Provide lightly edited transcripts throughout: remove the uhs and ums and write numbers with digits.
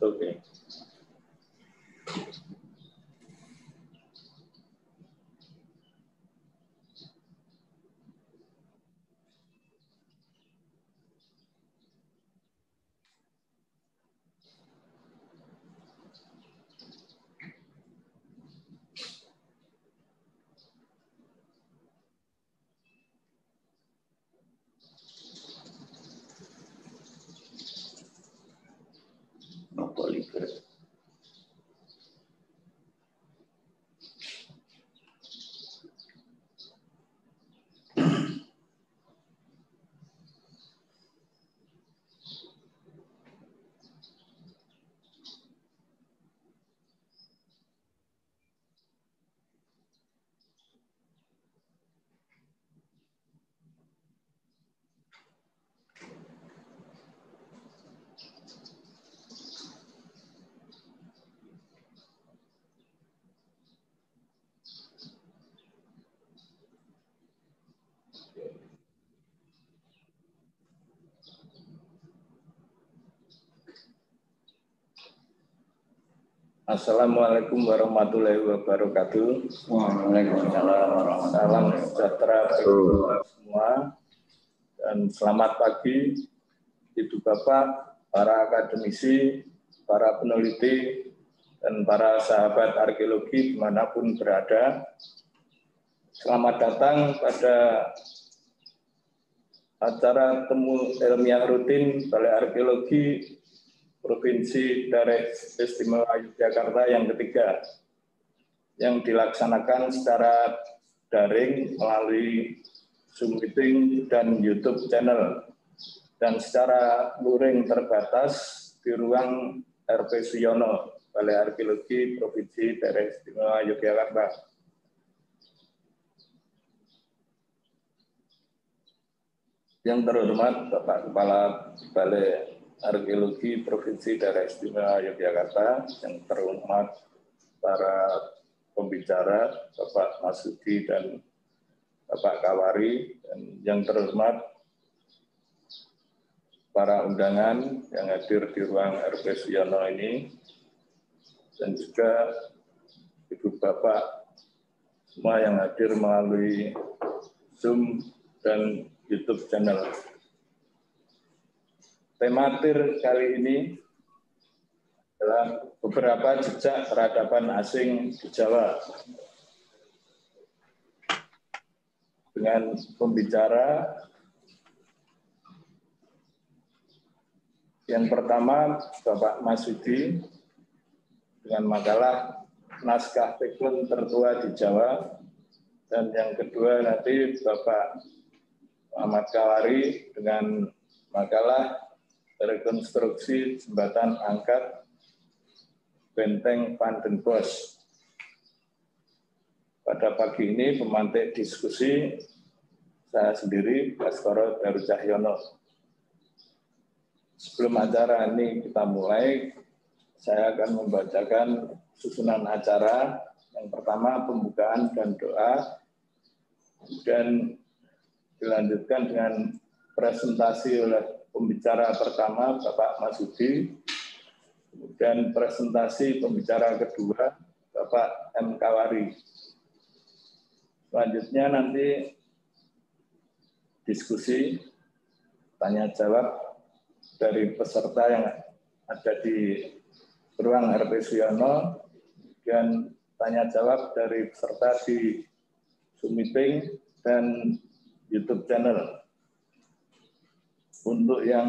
Oke. Assalamualaikum warahmatullahi wabarakatuh. Waalaikumsalam warahmatullahi Salam wabarakatuh. sejahtera bagi kita semua dan selamat pagi Ibu Bapak, para akademisi, para peneliti, dan para sahabat arkeologi dimanapun berada. Selamat datang pada acara temu ilmiah rutin Balai Arkeologi Provinsi Daerah Istimewa Yogyakarta yang ketiga, yang dilaksanakan secara daring melalui Zoom meeting dan YouTube channel, dan secara luring terbatas di ruang RP Suyono, Balai Arkeologi Provinsi Daerah Istimewa Yogyakarta. Yang terhormat Bapak Kepala Balai Arkeologi Provinsi Daerah Istimewa Yogyakarta, yang terhormat para pembicara Bapak Masudi dan Bapak Kawari, dan yang terhormat para undangan yang hadir di ruang RP Suyono ini, dan juga Ibu Bapak semua yang hadir melalui Zoom dan YouTube channel. Tematir kali ini adalah beberapa jejak peradaban asing di Jawa. Dengan pembicara yang pertama Bapak Masudi dengan makalah Naskah Pikun Tertua di Jawa, dan yang kedua nanti Bapak Muhammad Kawari dengan makalah Rekonstruksi Jembatan Angkat Benteng Van den Bosch. Pada pagi ini pemantik diskusi saya sendiri, Baskoro Daru Cahyono. Sebelum acara ini kita mulai, saya akan membacakan susunan acara. Yang pertama pembukaan dan doa, kemudian dilanjutkan dengan presentasi oleh pembicara pertama Bapak Masudi, kemudian presentasi pembicara kedua Bapak M. Kawari. Selanjutnya nanti diskusi, tanya jawab dari peserta yang ada di ruang RP Suyono, dan tanya jawab dari peserta di Zoom meeting dan YouTube channel. Untuk yang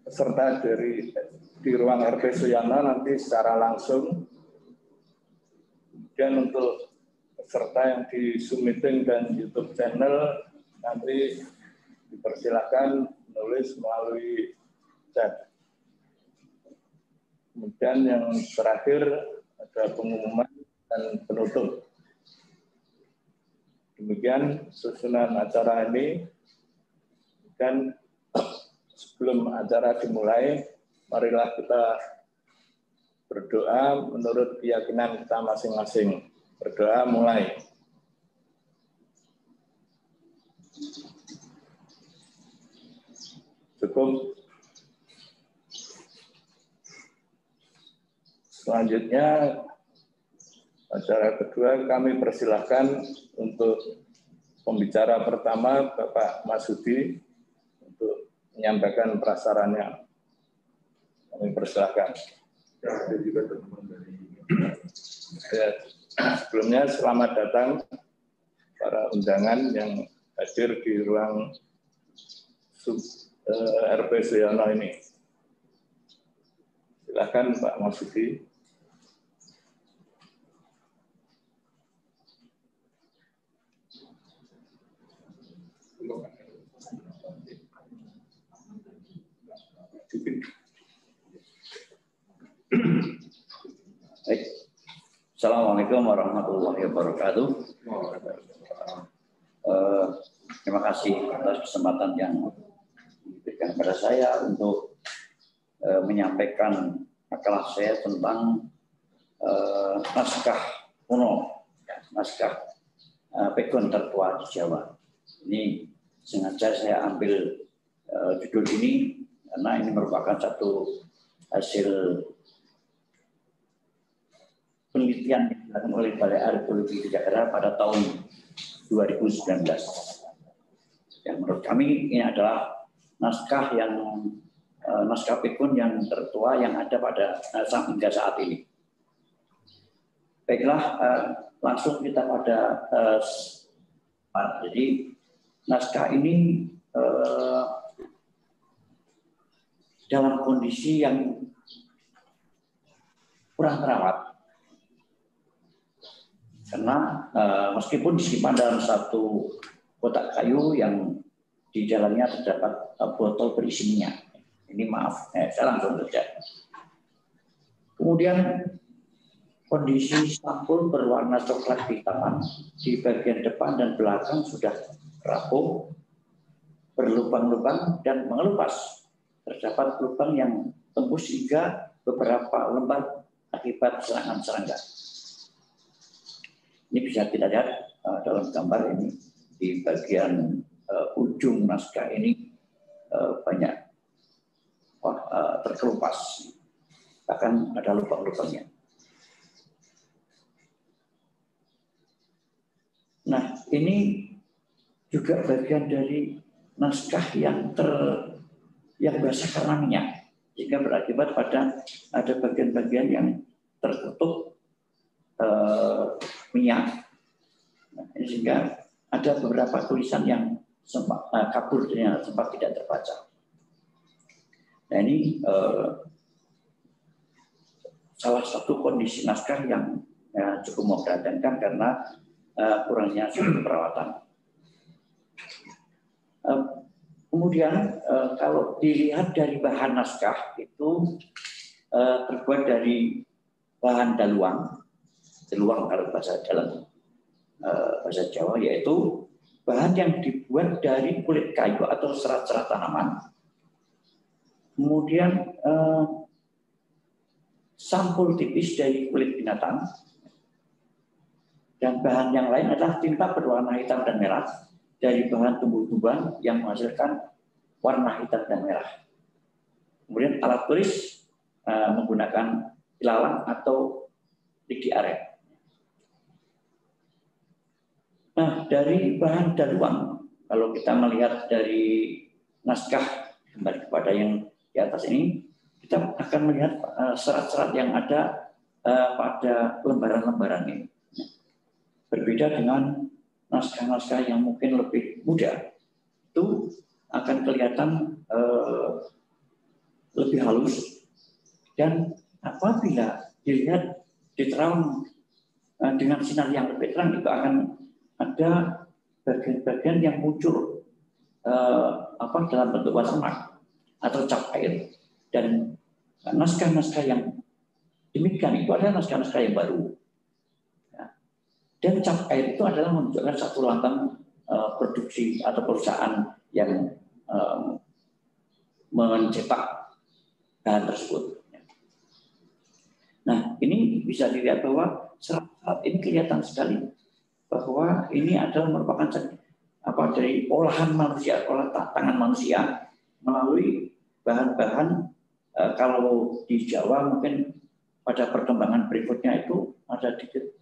peserta di ruang RP Suyono nanti secara langsung, kemudian untuk peserta yang di Zoom meeting dan YouTube channel nanti dipersilakan menulis melalui chat. Kemudian yang terakhir ada pengumuman dan penutup. Demikian susunan acara ini. Dan sebelum acara dimulai, marilah kita berdoa menurut keyakinan kita masing-masing. Berdoa mulai. Cukup. Selanjutnya, acara kedua kami persilahkan untuk pembicara pertama Bapak Masudi untuk menyampaikan prasarannya. Kami persilahkan. Ada juga teman dari. Sebelumnya selamat datang para undangan yang hadir di ruang RP Suyono ini. Silakan Pak Masudi. Baik. Assalamualaikum warahmatullahi wabarakatuh. Terima kasih atas kesempatan yang diberikan kepada saya untuk menyampaikan makalah saya tentang naskah kuno, naskah Pegon tertua di Jawa. Ini sengaja saya ambil judul ini karena ini merupakan satu hasil penelitian yang dilakukan oleh Balai Arkeologi di Jakarta pada tahun 2019. Yang menurut kami ini adalah naskah Pegon yang tertua yang ada pada hingga saat ini. Baiklah, langsung kita pada jadi naskah ini dalam kondisi yang kurang terawat. Karena meskipun disimpan dalam satu kotak kayu yang di dalamnya terdapat botol berisi minyak. Ini maaf, saya langsung saja. Kemudian kondisi sampul berwarna coklat kehitaman di bagian depan dan belakang sudah rapuh, berlubang-lubang dan mengelupas. Terdapat lubang yang tembus hingga beberapa lembar akibat serangan serangga. Ini bisa kita lihat dalam gambar ini di bagian ujung naskah ini banyak terkelupas, bahkan ada lubang-lubangnya. Nah, ini juga bagian dari naskah yang basah karena minyak, sehingga berakibat pada ada bagian-bagian yang tertutup minyak. Nah, sehingga ada beberapa tulisan yang sempat kabur dan sempat tidak terbaca. Nah, ini salah satu kondisi naskah yang cukup memprihatinkan karena kurangnya suatu perawatan. Kemudian kalau dilihat dari bahan naskah itu terbuat dari bahan daluang kalau bahasa Jawa, yaitu bahan yang dibuat dari kulit kayu atau serat-serat tanaman. Kemudian sampul tipis dari kulit binatang. Dan bahan yang lain adalah tinta berwarna hitam dan merah dari bahan tumbuh-tumbuhan yang menghasilkan warna hitam dan merah. Kemudian alat tulis menggunakan ilalang atau lidi aren. Nah, dari bahan daluang, kalau kita melihat dari naskah kembali kepada yang di atas ini, kita akan melihat serat-serat yang ada pada lembaran-lembaran ini. Berbeda dengan naskah-naskah yang mungkin lebih muda, itu akan kelihatan lebih halus, dan apabila dilihat diterang dengan sinar yang lebih terang, itu akan ada bagian-bagian yang muncul dalam bentuk watermark atau cap air. Dan naskah-naskah yang demikian itu adalah naskah-naskah yang baru. Dan cap air itu adalah menunjukkan satu lambang produksi atau perusahaan yang mencetak bahan tersebut. Nah, ini bisa dilihat bahwa serat-serat ini kelihatan sekali bahwa ini adalah merupakan dari olahan manusia, tangan manusia melalui bahan-bahan kalau di Jawa mungkin pada perkembangan berikutnya itu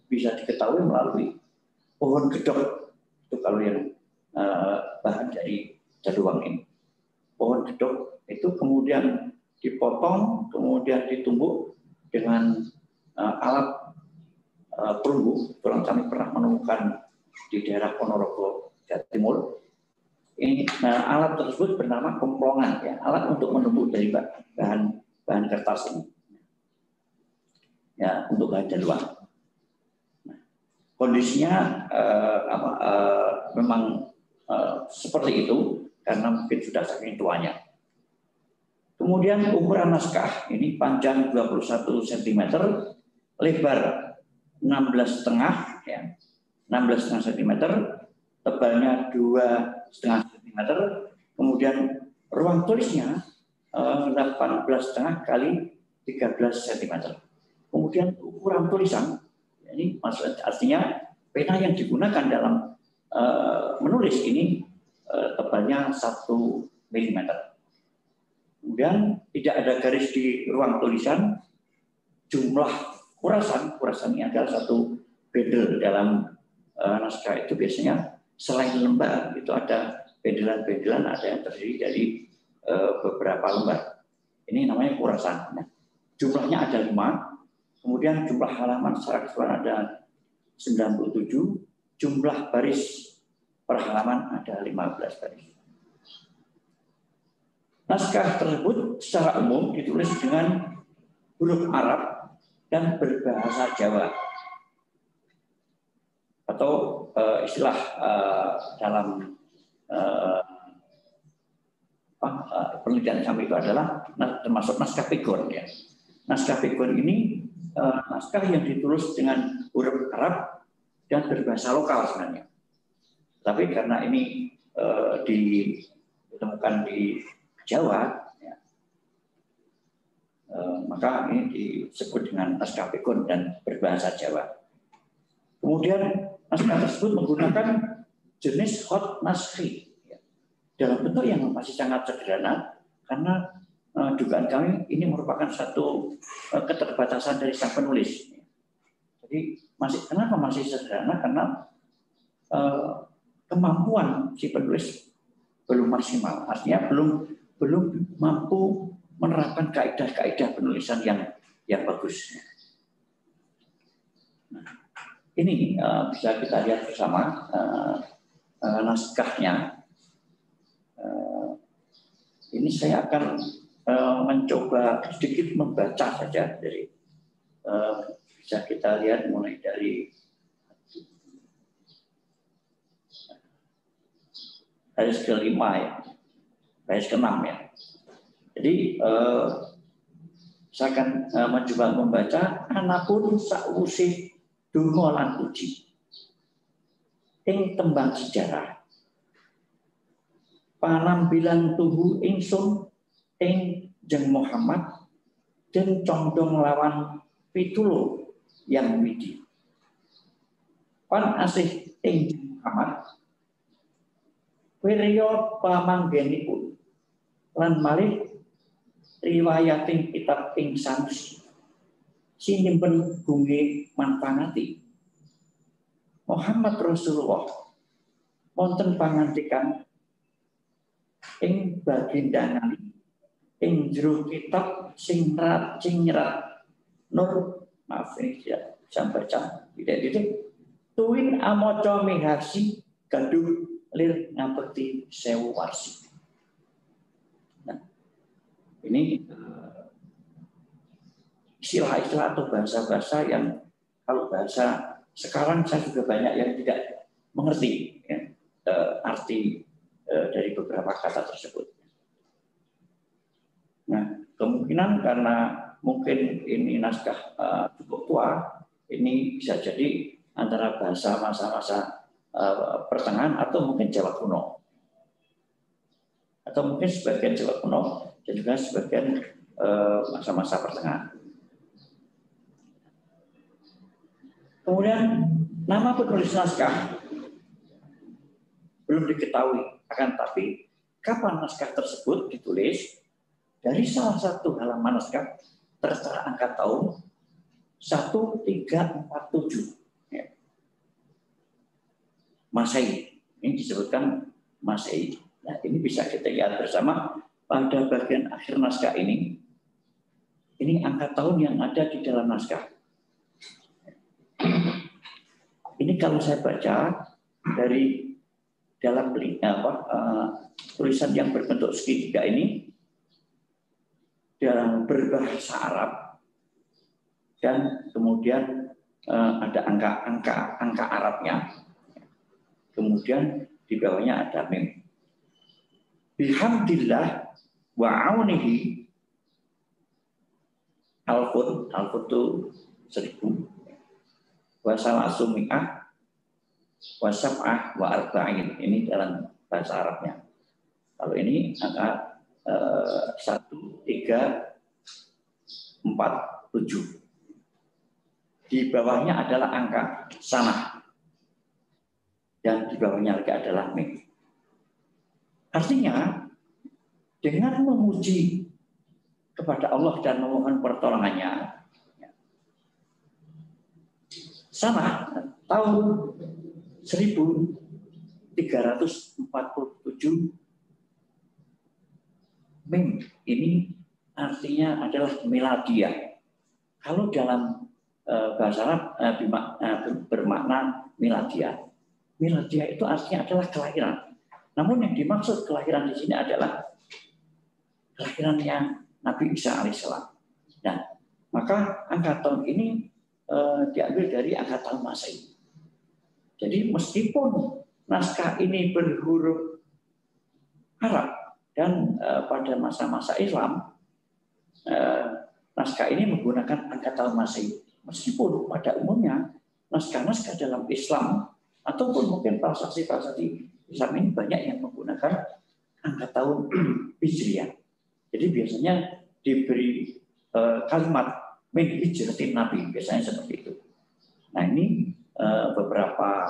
bisa diketahui melalui pohon gedok. Itu kalau yang bahan dari jaduang ini. Pohon gedok itu kemudian dipotong, kemudian ditumbuk dengan alat perunggu. Kami pernah menemukan di daerah Ponorogo, Jawa Timur. Ini alat tersebut bernama kemplongan, ya, alat untuk menumbuk dari bahan kertas ini, ya, untuk bahan jaduang. Nah, kondisinya memang seperti itu karena mungkin sudah saking tuanya. Kemudian ukuran naskah ini panjang 21 cm, lebar 16,5 ya, 16,5 cm, tebalnya 2,5 cm, kemudian ruang tulisnya 18,5 kali 13 cm. Kemudian ukuran tulisan, ini artinya pena yang digunakan dalam menulis ini tebalnya 1 mm. Kemudian tidak ada garis di ruang tulisan. Jumlah kurasan ini adalah satu bendel dalam naskah itu biasanya selain lembar itu ada bendelan-bendelan, ada yang terdiri dari beberapa lembar. Ini namanya kurasan. Nah, jumlahnya ada 5. Kemudian jumlah halaman secara keseluruhan ada 97. Jumlah baris per halaman ada 15 baris. Naskah tersebut secara umum ditulis dengan huruf Arab dan berbahasa Jawa. Atau istilah dalam penelitian kami itu adalah termasuk naskah pegon. Ya. Naskah pegon ini naskah yang ditulis dengan huruf Arab dan berbahasa lokal sebenarnya. Tapi karena ini ditemukan di Jawa, ya, maka ini disebut dengan naskah pegon dan berbahasa Jawa. Kemudian naskah tersebut menggunakan jenis hot naskhi, ya, dalam bentuk yang masih sangat sederhana karena dugaan kami ini merupakan satu keterbatasan dari sang penulis. Jadi kenapa masih sederhana? Karena kemampuan si penulis belum maksimal, artinya belum mampu menerapkan kaidah-kaidah penulisan yang bagus. Nah, ini bisa kita lihat bersama naskahnya. Ini saya akan mencoba sedikit membaca saja dari bisa kita lihat mulai dari baris ke-5 ya, baris ke-6 ya. Jadi saya akan mencoba membaca anapun sakwuse donga lan puji ing tembang sejarah panampilan tubuh ingsun ing Jeng Muhammad dan condong lawan pitulo yang widi pan asih ing Jeng Muhammad wirya pamanggenipun lan malih riwayating kitab ing sanusi sinimpen gunge manpangati Muhammad Rasulullah wonten pangandikan ing baginda ing jero kitab sing nyerat nur maaf ini tidak bisa baca tidak tuwin amaca mihasi gaduh lir ngapeti sewu warsi. Nah, ini istilah-istilah atau bahasa-bahasa yang kalau bahasa sekarang saya juga banyak yang tidak mengerti ya, arti dari beberapa kata tersebut. Nah, kemungkinan karena mungkin ini naskah cukup tua, ini bisa jadi antara bahasa masa-masa pertengahan atau mungkin Jawa kuno, atau mungkin sebagian Jawa kuno dan juga sebagian masa-masa pertengahan. Kemudian nama penulis naskah belum diketahui, akan tapi kapan naskah tersebut ditulis dari salah satu halaman naskah tertera angka tahun 1347 ya. Masehi. Ini disebutkan Masehi. Nah, ini bisa kita lihat bersama pada bagian akhir naskah ini. Ini angka tahun yang ada di dalam naskah. Ini kalau saya baca dari dalam tulisan yang berbentuk segitiga ini dalam berbahasa Arab, dan kemudian ada angka Arabnya, kemudian di bawahnya ada mim. Bihamdillah wa aunihi alfun itu 1000 wa salasumi'ah wa sab'ah wa arba'in. Ini dalam bahasa Arabnya. Kalau ini angka 1347. Di bawahnya adalah angka sanah. Dan di bawahnya lagi adalah mim. Artinya, dengan memuji kepada Allah dan memohon pertolongannya, sanah tahun 1347 mim ini artinya adalah miladiah. Kalau dalam bahasa Arab bermakna miladiah. Miladiah itu artinya adalah kelahiran. Namun yang dimaksud kelahiran di sini adalah kelahirannya Nabi Isa alaihissalam. Nah, maka angka tahun ini diambil dari angka tahun Masehi. Jadi meskipun naskah ini berhuruf Arab dan pada masa-masa Islam naskah ini menggunakan angka tahun Masehi. Meskipun pada umumnya naskah-naskah dalam Islam ataupun mungkin prasasti-prasasti Islam ini banyak yang menggunakan angka tahun Hijriah. Jadi biasanya diberi kalimat min hijratin Nabi, biasanya seperti itu. Nah, ini beberapa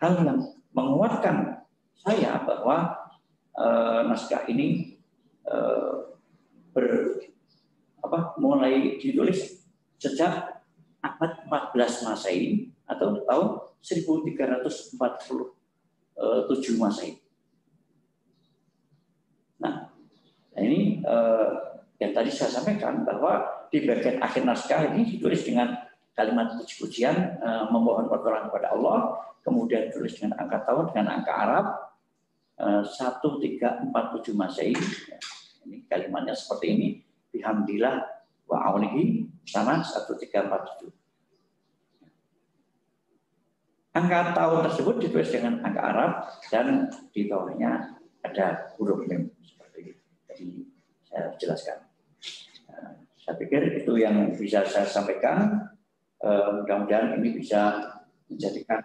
hal yang menguatkan saya bahwa naskah ini mulai ditulis sejak abad 14 Masehi atau tahun 1347 Masehi. Nah, ini yang tadi saya sampaikan bahwa di bagian akhir naskah ini ditulis dengan kalimat puji-pujian, memohon pertolongan kepada Allah, kemudian ditulis dengan angka tahun, dengan angka Arab 1347 Masehi. Ini kalimatnya seperti ini. Bihamdillah wa aunihi sana 1347. Angka tahun tersebut ditulis dengan angka Arab dan di bawahnya ada huruf mim seperti tadi saya jelaskan. Saya pikir itu yang bisa saya sampaikan. Mudah-mudahan ini bisa menjadikan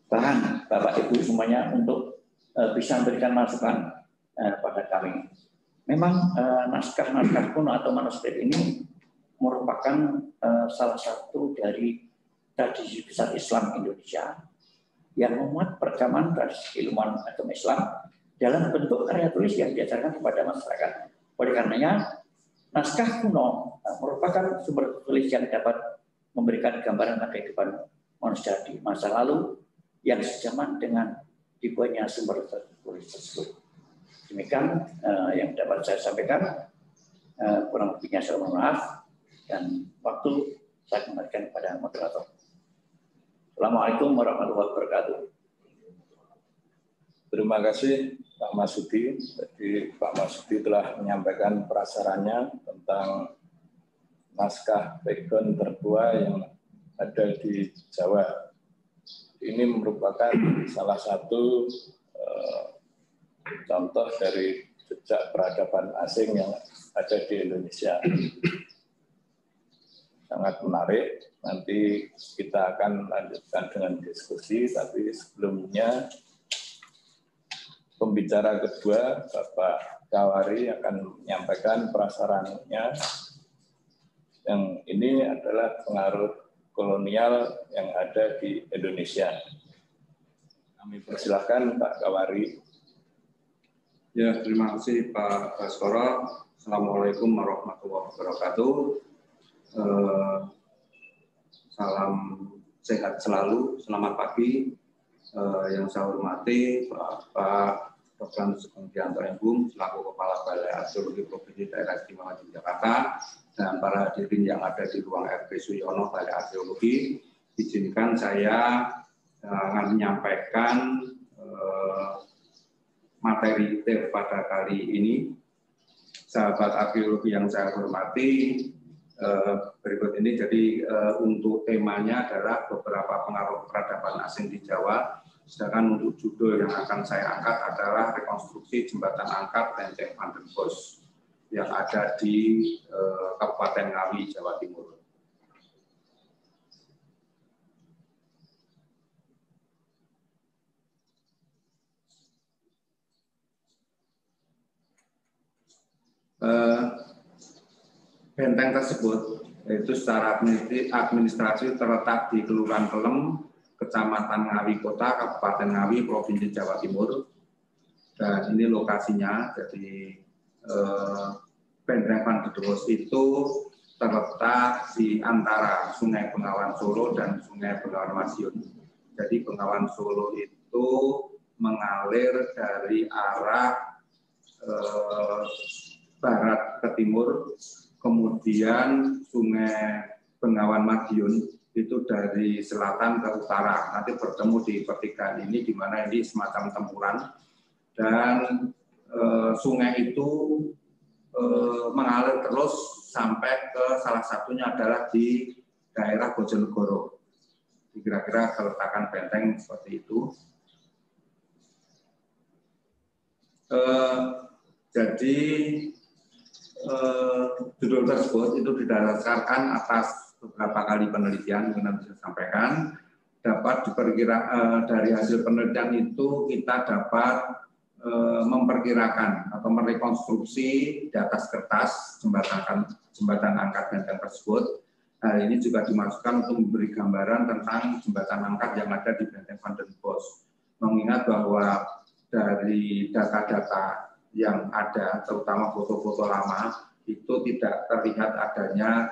bahan Bapak Ibu semuanya untuk bisa memberikan masukan pada kami. Memang naskah-naskah kuno atau manuskrip ini merupakan salah satu dari tradisi besar Islam Indonesia yang memuat perkembangan tradisi ilmuwan agama Islam dalam bentuk karya tulis yang diajarkan kepada masyarakat. Oleh karenanya, naskah kuno merupakan sumber tulis yang dapat memberikan gambaran kehidupan manusia di masa lalu yang sejaman dengan dibuatnya sumber tulis tersebut. Demikian yang dapat saya sampaikan. Kurang lebihnya saya mohon maaf, dan waktu saya kembalikan kepada moderator. Assalamualaikum warahmatullahi wabarakatuh. Terima kasih Pak Masudi. Jadi Pak Masudi telah menyampaikan prasarannya tentang naskah Pegon tertua yang ada di Jawa. Ini merupakan salah satu contoh dari jejak peradaban asing yang ada di Indonesia. Sangat menarik. Nanti kita akan lanjutkan dengan diskusi, tapi sebelumnya pembicara kedua, Bapak Kawari, akan menyampaikan prasarannya. Yang ini adalah pengaruh kolonial yang ada di Indonesia. Kami persilahkan Pak Kawari. Ya, terima kasih Pak Baskoro. Assalamualaikum warahmatullahi wabarakatuh. Salam sehat selalu. Selamat pagi. Yang saya hormati Bapak Dr. Sugianto Embung selaku Kepala Balai Arkeologi Provinsi Daerah Istimewa Yogyakarta dan para hadirin yang ada di ruang RP Suyono Balai Arkeologi. Izinkan saya akan menyampaikan materi pada kali ini. Sahabat arkeologi yang saya hormati, berikut ini jadi untuk temanya adalah beberapa pengaruh peradaban asing di Jawa, sedangkan untuk judul yang akan saya angkat adalah rekonstruksi jembatan angkat Benteng Van den Bosch yang ada di Kabupaten Ngawi, Jawa Timur. Benteng tersebut yaitu secara administrasi terletak di Kelurahan Kelem, Kecamatan Ngawi Kota, Kabupaten Ngawi, Provinsi Jawa Timur. Dan ini lokasinya, jadi Benteng Van den Bosch itu terletak di antara Sungai Bengawan Solo dan Sungai Bengawan Madiun. Jadi Bengawan Solo itu mengalir dari arah barat ke timur, kemudian Sungai Bengawan Madiun itu dari selatan ke utara. Nanti bertemu di pertigaan ini, di mana ini semacam tempuran. Dan sungai itu mengalir terus sampai ke salah satunya adalah di daerah Bojonegoro. Kira-kira keletakan benteng seperti itu. Jadi judul tersebut itu didasarkan atas beberapa kali penelitian yang nanti saya sampaikan. Dapat diperkirakan dari hasil penelitian itu kita dapat memperkirakan atau merekonstruksi di atas kertas jembatan angkat benteng tersebut. Hal ini juga dimaksudkan untuk memberi gambaran tentang jembatan angkat yang ada di Benteng Van den Bosch. Mengingat bahwa dari data-data yang ada, terutama foto-foto lama, itu tidak terlihat adanya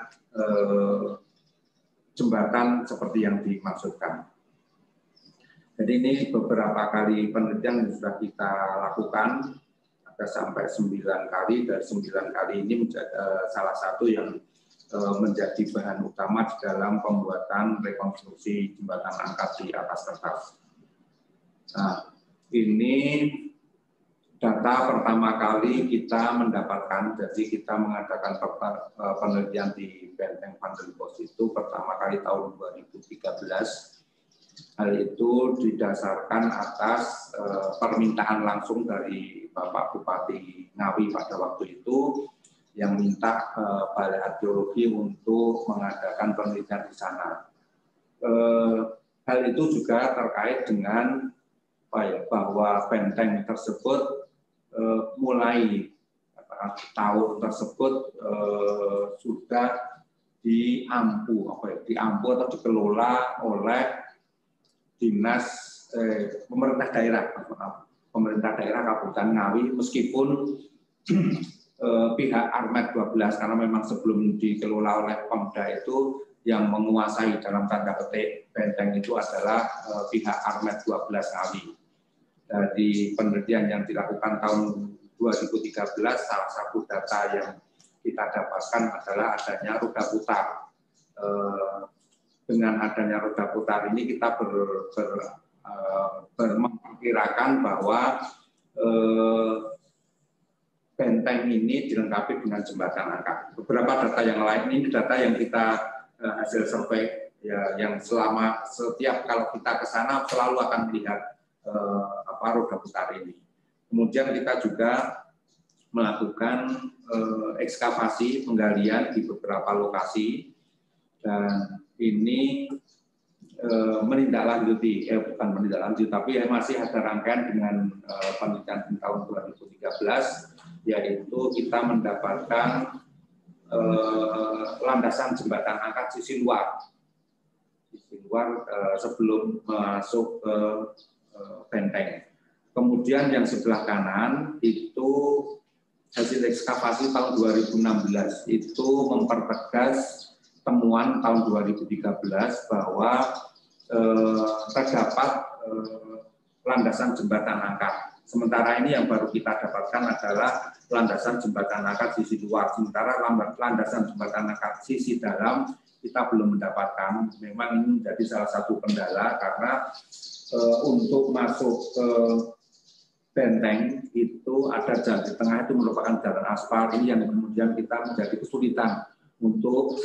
jembatan seperti yang dimaksudkan. Jadi ini beberapa kali penelitian yang sudah kita lakukan, ada sampai 9 kali, dari 9 kali ini menjadi salah satu yang menjadi bahan utama di dalam pembuatan rekonstruksi jembatan angkat di atas kertas. Nah, ini data pertama kali kita mendapatkan, jadi kita mengadakan penelitian di Benteng Van den Bosch itu pertama kali tahun 2013. Hal itu didasarkan atas permintaan langsung dari Bapak Bupati Ngawi pada waktu itu, yang minta Balai Arkeologi untuk mengadakan penelitian di sana. Hal itu juga terkait dengan bahwa benteng tersebut mulai tahun tersebut sudah diampu atau dikelola oleh dinas pemerintah daerah Kabupaten Ngawi, meskipun pihak Armet 12, karena memang sebelum dikelola oleh Pemda itu yang menguasai dalam tanda petik benteng itu adalah pihak Armet 12 Ngawi. Dari penelitian yang dilakukan tahun 2013, salah satu data yang kita dapatkan adalah adanya roda putar. Dengan adanya roda putar ini kita memperkirakan bahwa benteng ini dilengkapi dengan jembatan angkat. Beberapa data yang lain ini data yang kita hasil survei ya, yang selama setiap kalau kita ke sana selalu akan melihat roda putar ini. Kemudian kita juga melakukan ekskavasi penggalian di beberapa lokasi, dan ini menindaklanjuti, bukan menindaklanjuti, tapi masih ada rangkaian dengan penelitian di tahun 2013, yaitu kita mendapatkan landasan jembatan angkat sisi luar sebelum masuk ke benteng. Kemudian yang sebelah kanan itu hasil ekskavasi tahun 2016 itu mempertegas temuan tahun 2013 bahwa terdapat landasan jembatan angkat. Sementara ini yang baru kita dapatkan adalah landasan jembatan angkat sisi luar. Sementara landasan jembatan angkat sisi dalam kita belum mendapatkan. Memang ini menjadi salah satu kendala karena untuk masuk ke benteng itu ada jalan di tengah itu merupakan jalan aspal. Ini yang kemudian kita menjadi kesulitan untuk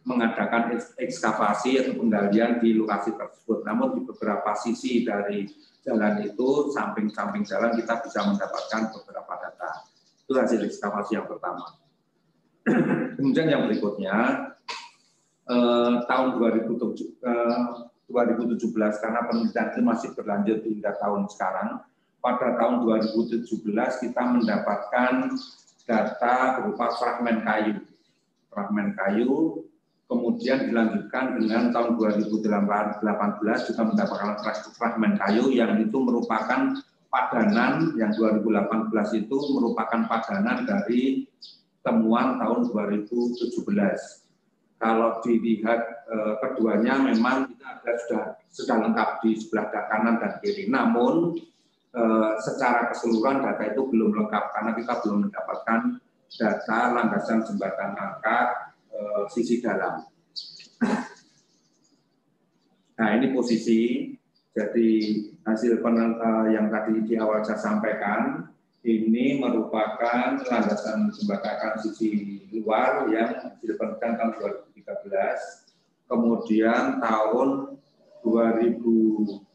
mengadakan ekskavasi atau penggalian di lokasi tersebut. Namun di beberapa sisi dari jalan itu, samping-samping jalan kita bisa mendapatkan beberapa data. Itu hasil ekskavasi yang pertama. Kemudian yang berikutnya, tahun 2017 karena penelitian itu masih berlanjut hingga tahun sekarang. Pada tahun 2017 kita mendapatkan data berupa fragmen kayu, kemudian dilanjutkan dengan tahun 2018 juga mendapatkan fragmen kayu yang itu merupakan padanan, yang 2018 itu merupakan padanan dari temuan tahun 2017. Kalau dilihat keduanya memang kita sudah lengkap di sebelah kanan dan kiri, namun secara keseluruhan data itu belum lengkap karena kita belum mendapatkan data landasan jembatan angkat sisi dalam. Nah ini posisi, jadi hasil yang tadi di awal saya sampaikan, ini merupakan landasan jembatan angkat sisi luar yang hasil penelitian tahun 2013, kemudian tahun 2016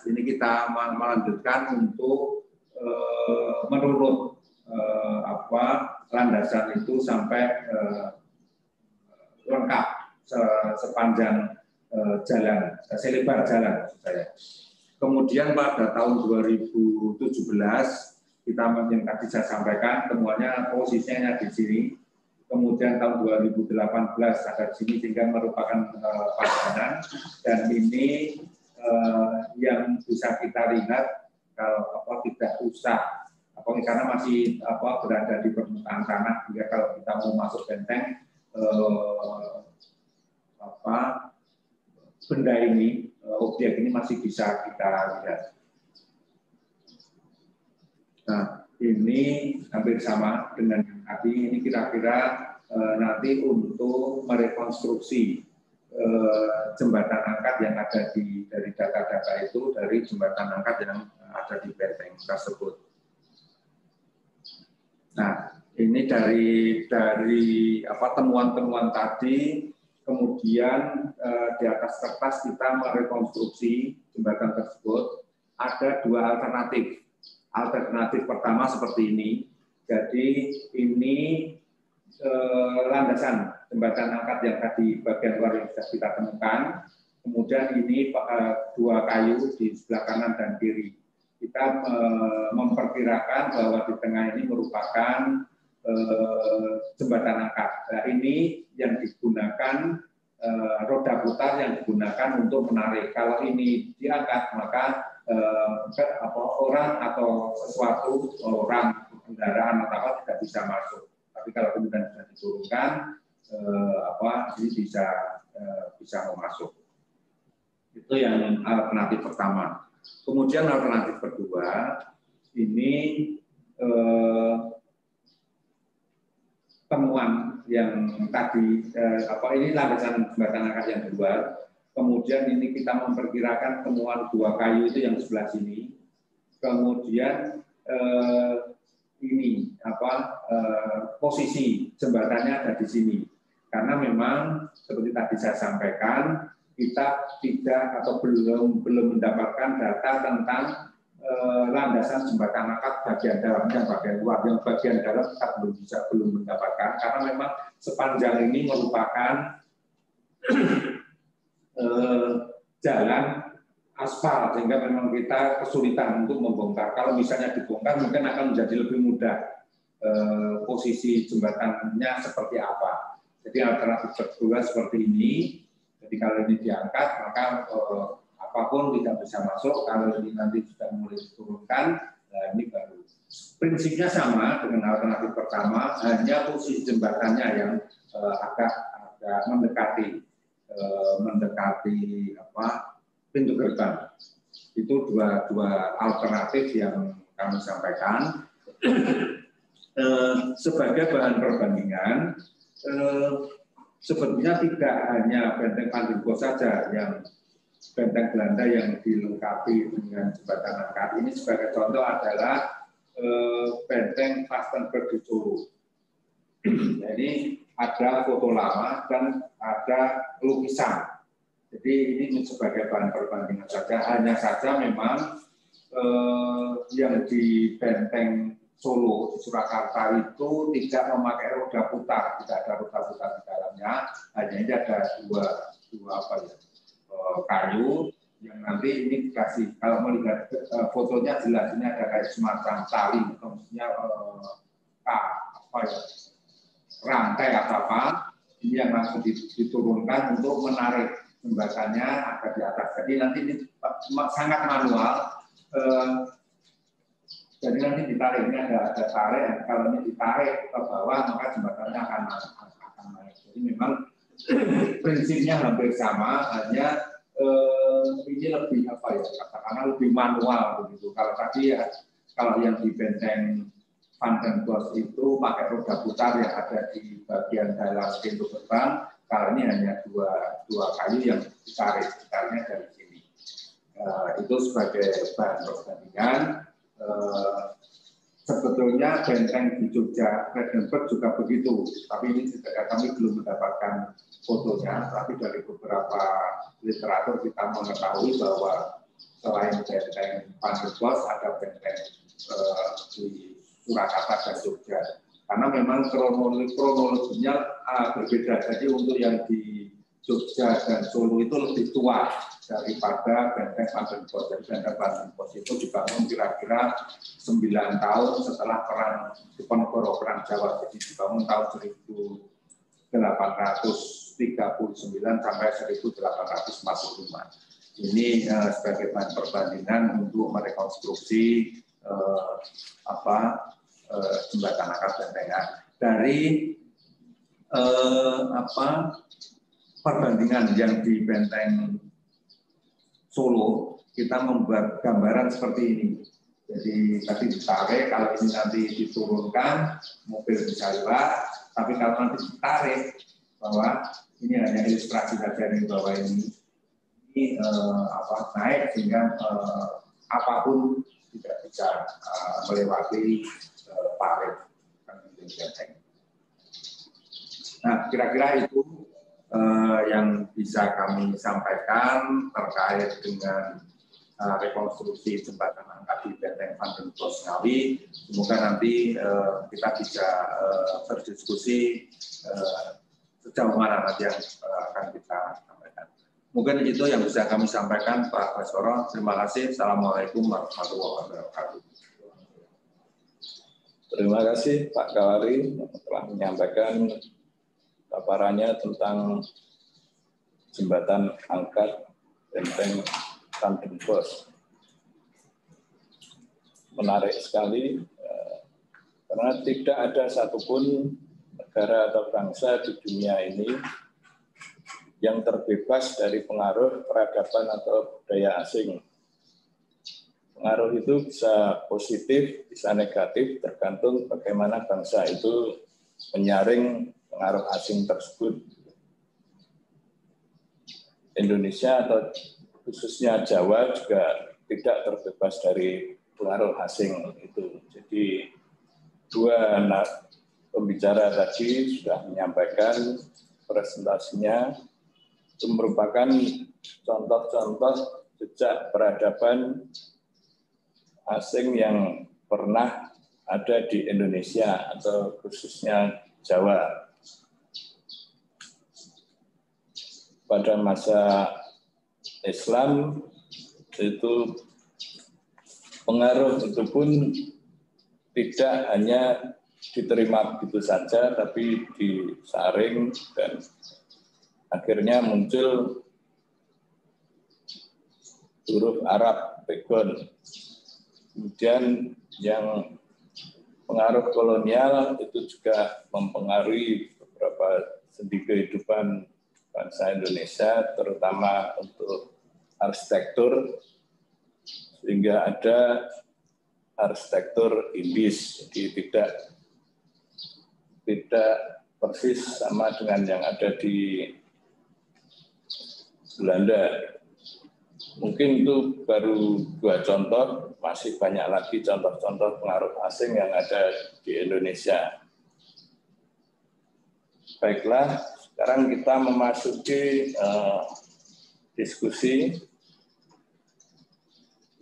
ini kita melanjutkan untuk menurut landasan itu sampai lengkap sepanjang jalan, selebar jalan maksud saya. Kemudian pada tahun 2017 kita yang tadi saya sampaikan temuannya posisinya di sini. Kemudian tahun 2018 ada di sini sehingga merupakan padanan dan ini yang bisa kita lihat kalau tidak usah karena masih berada di permukaan tanah, hingga kalau kita mau masuk benteng benda ini, objek ini masih bisa kita lihat. Nah, ini hampir sama dengan yang tadi. Ini kira-kira nanti untuk merekonstruksi jembatan angkat yang ada dari data-data itu dari jembatan angkat yang ada di benteng tersebut. Nah, ini dari temuan-temuan tadi, kemudian di atas kertas kita merekonstruksi jembatan tersebut. Ada dua alternatif. Alternatif pertama seperti ini. Jadi ini landasan jembatan angkat yang tadi bagian luar yang sudah kita temukan. Kemudian ini dua kayu di sebelah kanan dan kiri. Kita memperkirakan bahwa di tengah ini merupakan jembatan angkat. Nah, ini yang digunakan roda putar yang digunakan untuk menarik. Kalau ini diangkat maka orang atau sesuatu, orang, kendaraan atau apa tidak bisa masuk. Tapi kalau kemudian sudah diturunkan, ini bisa masuk. Itu yang alternatif pertama. Kemudian alternatif kedua, ini temuan yang tadi, ini landasan jembatan angkat yang kedua. Kemudian ini kita memperkirakan temuan dua kayu itu yang sebelah sini. Kemudian ini posisi jembatannya ada di sini. Karena memang seperti tadi saya sampaikan, kita tidak atau belum mendapatkan data tentang landasan jembatan angkat bagian dalamnya, bagian luar. Yang bagian dalam kita belum mendapatkan karena memang sepanjang ini merupakan jalan aspal, sehingga memang kita kesulitan untuk membongkar. Kalau misalnya dibongkar mungkin akan menjadi lebih mudah posisi jembatannya seperti apa. Jadi alternatif kedua seperti ini. Jadi kalau ini diangkat maka apapun tidak bisa masuk. Kalau ini nanti sudah mulai diturunkan Nah, ini baru. Prinsipnya sama dengan alternatif pertama, hanya posisi jembatannya yang agak mendekati pintu gerbang. Itu dua alternatif yang kami sampaikan. Sebagai bahan perbandingan, sebetulnya tidak hanya benteng Pandenbos saja yang benteng Belanda yang dilengkapi dengan jembatan angkat. Ini sebagai contoh adalah benteng Vastenburg di Solo. Jadi ada foto lama dan ada lukisan. Jadi ini sebagai bahan perbandingan saja. Hanya saja memang yang di benteng Solo di Surakarta itu tidak memakai roda putar, tidak ada roda putar di dalamnya. Hanya ini ada dua kayu yang nanti ini dikasih. Kalau melihat fotonya jelas ini ada kayak semacam tali, maksudnya rantai atau apa. Ini yang langsung diturunkan untuk menarik jembatannya agar di atas. Jadi nanti ini sangat manual. Jadi nanti ditarik, ini ada tarik, kalau ini ditarik ke bawah maka jembatannya akan naik. Jadi memang prinsipnya hampir sama, hanya ini lebih katakanlah lebih manual begitu. Kalau tadi ya, kalau yang di benteng Pandenbos itu pakai roda putar yang ada di bagian dalam pintu gerbang, kalau ini hanya dua kayu yang ditariknya dari sini. Itu sebagai bahan perbandingan. Sebetulnya benteng di Jogja, Pandenbos juga begitu, tapi ini juga kami belum mendapatkan fotonya, tapi dari beberapa literatur kita mengetahui bahwa selain benteng Pandenbos ada benteng di Surakarta dan Jogja. Karena memang kronologinya berbeda, jadi untuk yang di Jogja dan Solo itu lebih tua daripada benteng Pandenbos. Jadi benteng Pandenbos itu dibangun kira-kira 9 tahun setelah perang Diponegoro, perang Jawa. Jadi dibangun tahun 1839 sampai 1845. Ini sebagai bahan perbandingan untuk merekonstruksi jembatan angkat bentengan. Dari perbandingan yang di benteng Solo, kita membuat gambaran seperti ini. Jadi tadi ditarik, kalau ini nanti diturunkan, mobil bisa lewat, tapi kalau nanti ditarik, bahwa ini hanya ilustrasi saja nih, bahwa ini naik sehingga apapun tidak bisa melewati parit benteng. Nah, kira-kira itu yang bisa kami sampaikan terkait dengan rekonstruksi jembatan angkat di benteng Pandenbos Ngawi. Semoga nanti kita bisa berdiskusi sejauh mana nanti yang akan kita sampaikan. Mungkin itu yang bisa kami sampaikan, Pak Baskoro. Terima kasih. Assalamualaikum warahmatullahi wabarakatuh. Terima kasih Pak Kawari telah menyampaikan paparannya tentang jembatan angkat benteng Pandenbos. Menarik sekali karena tidak ada satupun negara atau bangsa di dunia ini yang terbebas dari pengaruh peradaban atau budaya asing. Pengaruh itu bisa positif, bisa negatif, tergantung bagaimana bangsa itu menyaring pengaruh asing tersebut. Indonesia atau khususnya Jawa juga tidak terbebas dari pengaruh asing itu. Jadi dua pembicara tadi sudah menyampaikan presentasinya, itu merupakan contoh-contoh jejak peradaban asing yang pernah ada di Indonesia atau khususnya Jawa. Pada masa Islam itu pengaruh itu pun tidak hanya diterima begitu saja, tapi disaring dan akhirnya muncul huruf Arab Begon Kemudian yang pengaruh kolonial itu juga mempengaruhi beberapa sendi kehidupan bangsa Indonesia, terutama untuk arsitektur, sehingga ada arsitektur Indis, jadi tidak persis sama dengan yang ada di Belanda. Mungkin itu baru 2 contoh, masih banyak lagi contoh-contoh pengaruh asing yang ada di Indonesia. Baiklah, sekarang kita memasuki diskusi.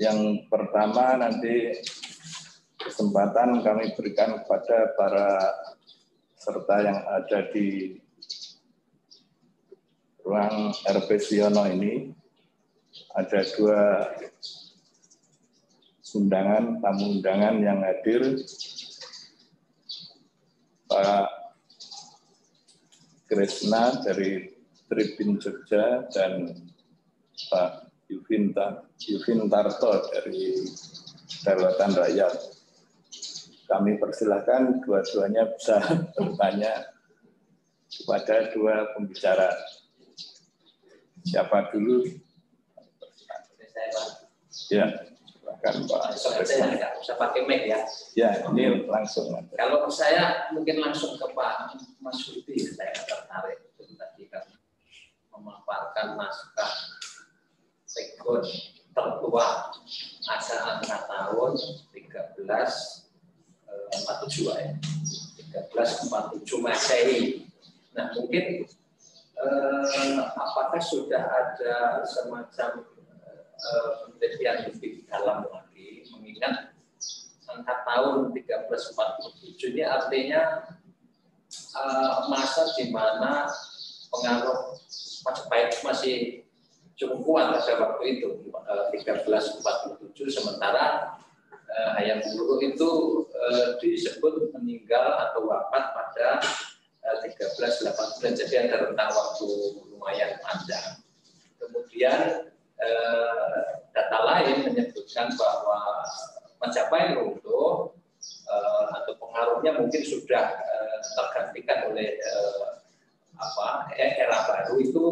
Yang pertama nanti kesempatan kami berikan kepada para peserta yang ada di ruang RP Siono ini. Ada 2 undangan, tamu undangan yang hadir, Pak Krisna dari Tribun Jogja dan Pak Yuvin Tarto dari Darwatan Rakyat. Kami persilahkan dua-duanya bisa bertanya kepada 2 pembicara. Siapa dulu? Ya, silakan Pak. Saya nggak usah pakai mic ya. Ya, ini langsung. Kalau saya mungkin langsung ke Pak Mas Rudi, saya tertarik tadi kan memaparkan naskah Sekon tertua asal angka tahun 1347 ya, 1347 Masehi. Nah mungkin apakah sudah ada semacam penelitian lebih dalam lagi, mengingat angka tahun 1347 ini artinya masa di mana pengaruh Majapahit masih cukup kuat pada waktu itu, 1347, sementara Hayam Wuruk itu disebut meninggal atau wafat pada 1389, jadi ada rentang waktu lumayan panjang. Kemudian data lain menyebutkan bahwa Majapahit runtuh atau pengaruhnya mungkin sudah tergantikan oleh era baru itu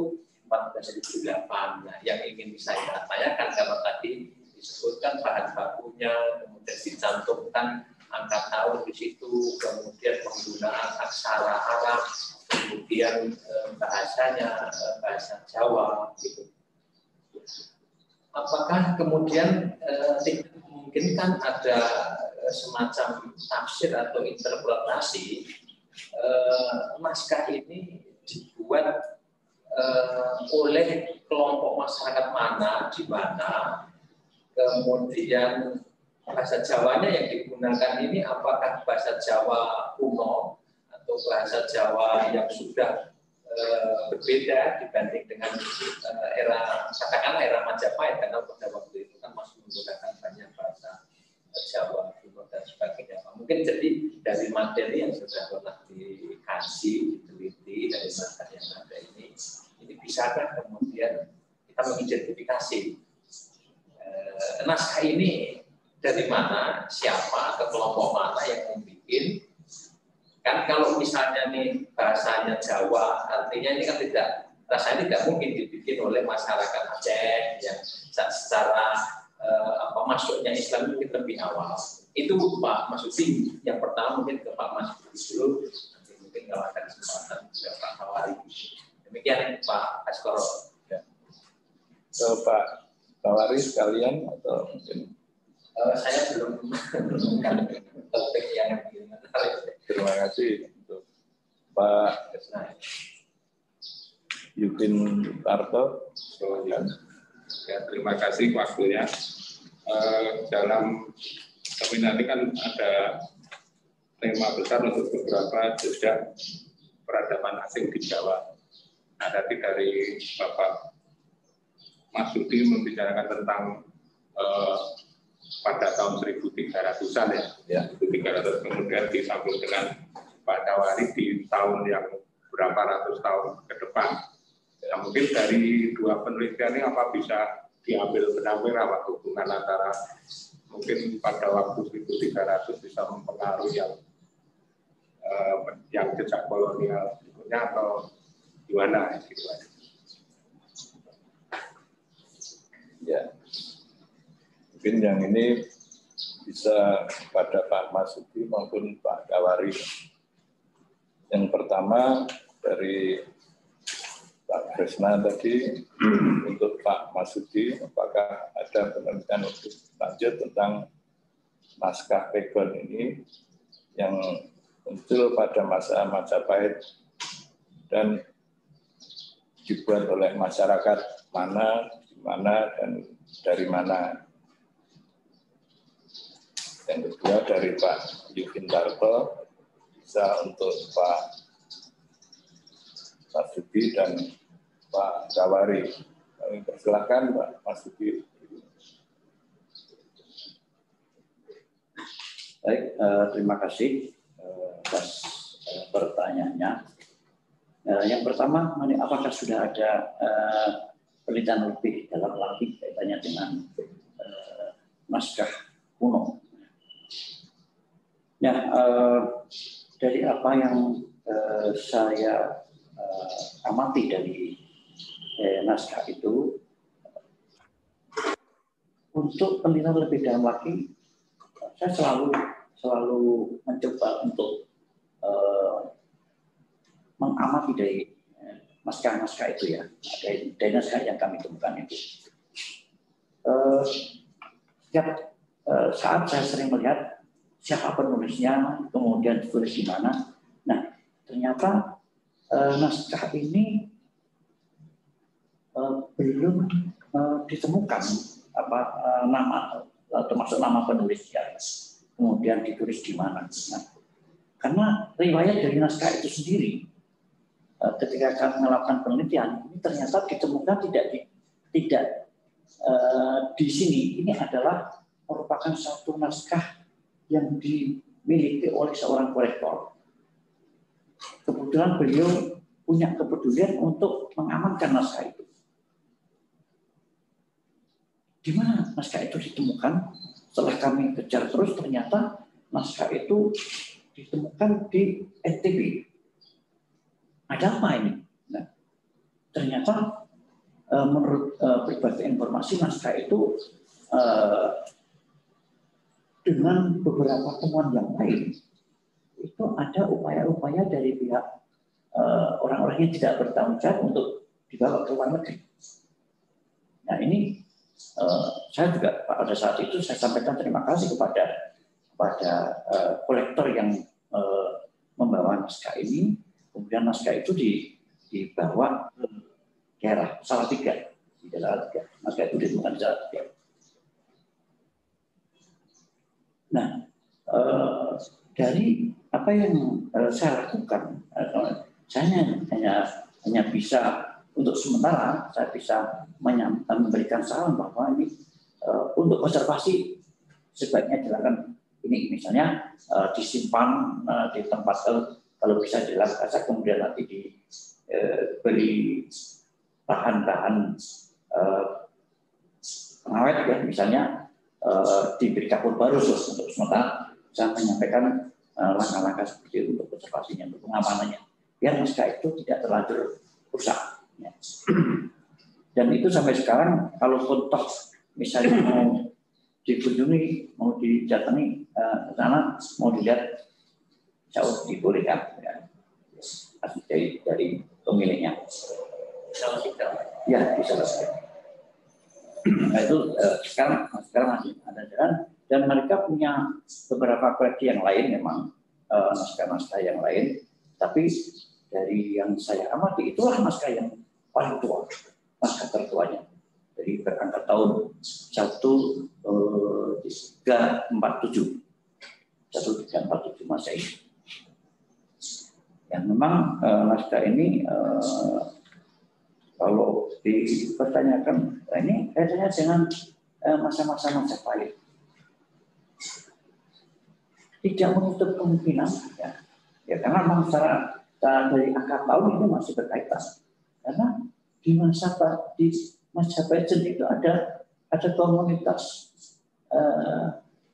1408. Nah, yang ingin saya tanyakan karena tadi disebutkan bahan bakunya, kemudian dicantumkan angka tahun di situ, kemudian penggunaan aksara Arab, kemudian bahasanya bahasa Jawa gitu. Apakah kemudian mungkin kan ada semacam tafsir atau interpretasi naskah ini dibuat oleh kelompok masyarakat mana, di mana, kemudian bahasa Jawanya yang digunakan ini apakah bahasa Jawa kuno atau bahasa Jawa yang sudah berbeda dibanding dengan era, katakanlah era Majapahit, karena pada waktu itu kan masih menggunakan banyak bahasa Jawa kuno dan sebagainya. Mungkin jadi dari materi yang sudah pernah dikaji, diteliti dari naskah yang ada ini bisakah kemudian kita mengidentifikasi naskah ini dari mana, siapa, ke kelompok mana yang membuat. Kan kalau misalnya nih bahasanya Jawa, artinya ini kan rasanya tidak mungkin dibikin oleh masyarakat Aceh yang secara masuknya Islam mungkin lebih awal. Itu Pak Mas Rudi. Yang pertama mungkin ke Pak Mas Rudi dulu, nanti mungkin kalau ada kesempatan ke Pak Tawari. Demikian Pak Askoro. Ya. So, Pak Tawari sekalian atau mungkin saya belum topik yang menarik. Terima kasih untuk Pak Yuvin Tarto. Ya, terima kasih waktunya. Dalam seminar ini kan ada tema besar untuk beberapa jejak peradaban asing di Jawa. Nah, tadi dari Bapak Mas Rudi membicarakan tentang pada tahun 1300-an ya, 1300, kemudian disambung dengan Pak Tawari di tahun yang berapa ratus tahun ke depan. Nah, mungkin dari 2 penelitian ini apa bisa diambil benang merah hubungan antara mungkin pada waktu 1300 bisa mempengaruhi yang jejak kolonial berikutnya atau gimana gitu. Ya, mungkin yang ini bisa pada Pak Marsudi maupun Pak Kawari. Yang pertama dari Pak Kresna tadi, untuk Pak Marsudi, apakah ada penelitian untuk lanjut tentang naskah Pegon ini yang muncul pada masa Majapahit dan dibuat oleh masyarakat mana, di mana, dan dari mana. Yang kedua dari Pak Yuvintarto, bisa untuk Pak Marsudi dan Pak Kawari. Kami persilakan Pak Marsudi. Baik, terima kasih atas pertanyaannya. Yang pertama, apakah sudah ada penelitian lebih dalam lagi kaitannya dengan naskah kuno? Ya, dari apa yang saya amati dari naskah itu, untuk penelitian lebih dalam lagi, saya selalu mencoba untuk mengamati dari naskah-naskah itu ya, dari naskah yang kami temukan itu. Setiap saat saya sering melihat siapa penulisnya, kemudian ditulis di mana. Nah, ternyata naskah ini belum ditemukan nama, termasuk nama penulisnya, kemudian ditulis di mana. Nah, karena riwayat dari naskah itu sendiri, ketika kami melakukan penelitian, ini ternyata ditemukan tidak di sini. Ini adalah merupakan satu naskah yang dimiliki oleh seorang kolektor. Kebetulan beliau punya kepedulian untuk mengamankan naskah itu. Di mana naskah itu ditemukan? Setelah kami kejar terus, ternyata naskah itu ditemukan di NTB. Ada apa ini? Nah, ternyata menurut berbagai informasi, naskah itu dengan beberapa temuan yang lain, itu ada upaya-upaya dari pihak orang-orang yang tidak bertanggung jawab untuk dibawa ke luar negeri. Nah, ini saya juga pada saat itu saya sampaikan terima kasih kepada kolektor yang membawa naskah ini. Kemudian naskah itu dibawa ke daerah Salatiga, di daerah Salatiga. Naskah itu ditemukan di Salatiga. Nah, dari apa yang saya lakukan, saya hanya bisa untuk sementara saya bisa memberikan saran bahwa ini untuk konservasi sebaiknya dilakukan ini, misalnya disimpan di tempat kalau bisa dilakukan, kemudian nanti diberi bahan-bahan pengawet ya, misalnya diberi kapur baru untuk sementara. Saya menyampaikan langkah-langkah seperti itu untuk konservasinya, untuk pengamanannya, biar naskah itu tidak terlanjur rusak. Ya. Dan itu sampai sekarang kalau toh misalnya mau dikunjungi, mau didatangi ke sana, mau dilihat, jauh dibolehkan ya. Dari pemiliknya. Ya, bisa selesai. Nah, itu sekarang masih ada jalan, dan mereka punya beberapa koleksi yang lain, memang naskah-naskah yang lain, tapi dari yang saya amati itulah naskah yang paling tua, naskah tertuanya. Jadi berangkat tahun 1347 Masehi. Yang memang naskah ini kalau dipertanyakan, ini kaitannya dengan masa-masa Majapahit. Tidak menutup kemungkinan, ya karena memang secara dari angka tahun ini masih berkaitan. Karena di Majapahit sendiri itu ada komunitas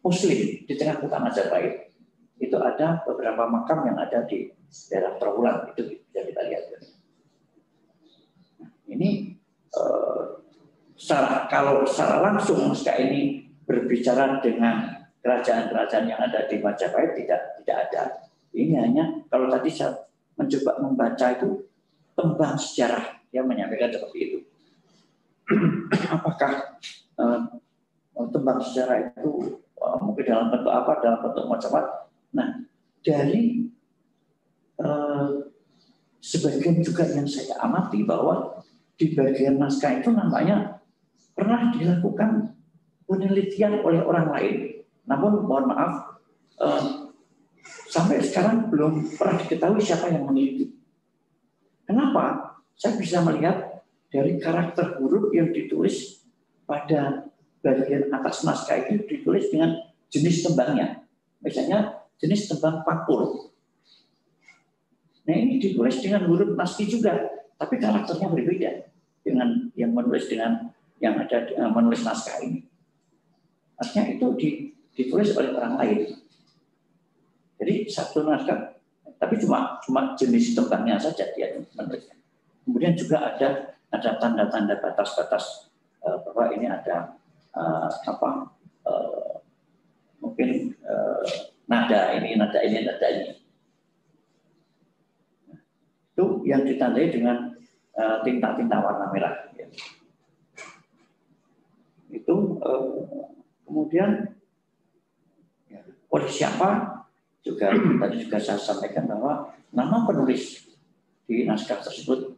Muslim di tengah kota Majapahit. Itu ada beberapa makam yang ada di daerah Trawulan, itu bisa kita lihat. Ini kalau secara langsung naskah ini berbicara dengan kerajaan-kerajaan yang ada di Majapahit tidak ada. Ini hanya kalau tadi saya mencoba membaca itu tembang sejarah yang menyampaikan seperti itu. Apakah tembang sejarah itu mungkin dalam bentuk apa, dalam bentuk macam-macam? Nah, dari sebagian juga yang saya amati bahwa di bagian naskah itu namanya pernah dilakukan penelitian oleh orang lain. Namun mohon maaf, sampai sekarang belum pernah diketahui siapa yang meneliti. Kenapa? Saya bisa melihat dari karakter huruf yang ditulis pada bagian atas naskah itu ditulis dengan jenis tembangnya. Misalnya jenis tembang pakul. Nah ini ditulis dengan huruf naskah juga, tapi karakternya berbeda dengan yang menulis dengan yang ada menulis naskah ini. Artinya itu ditulis oleh orang lain. Jadi satu naskah, tapi cuma jenis tembangnya saja dia menulisnya. Kemudian juga ada tanda-tanda batas-batas bahwa ini ada mungkin nada ini. Itu yang ditandai dengan tinta-tinta warna merah. Itu kemudian oleh siapa juga tadi juga saya sampaikan bahwa nama penulis di naskah tersebut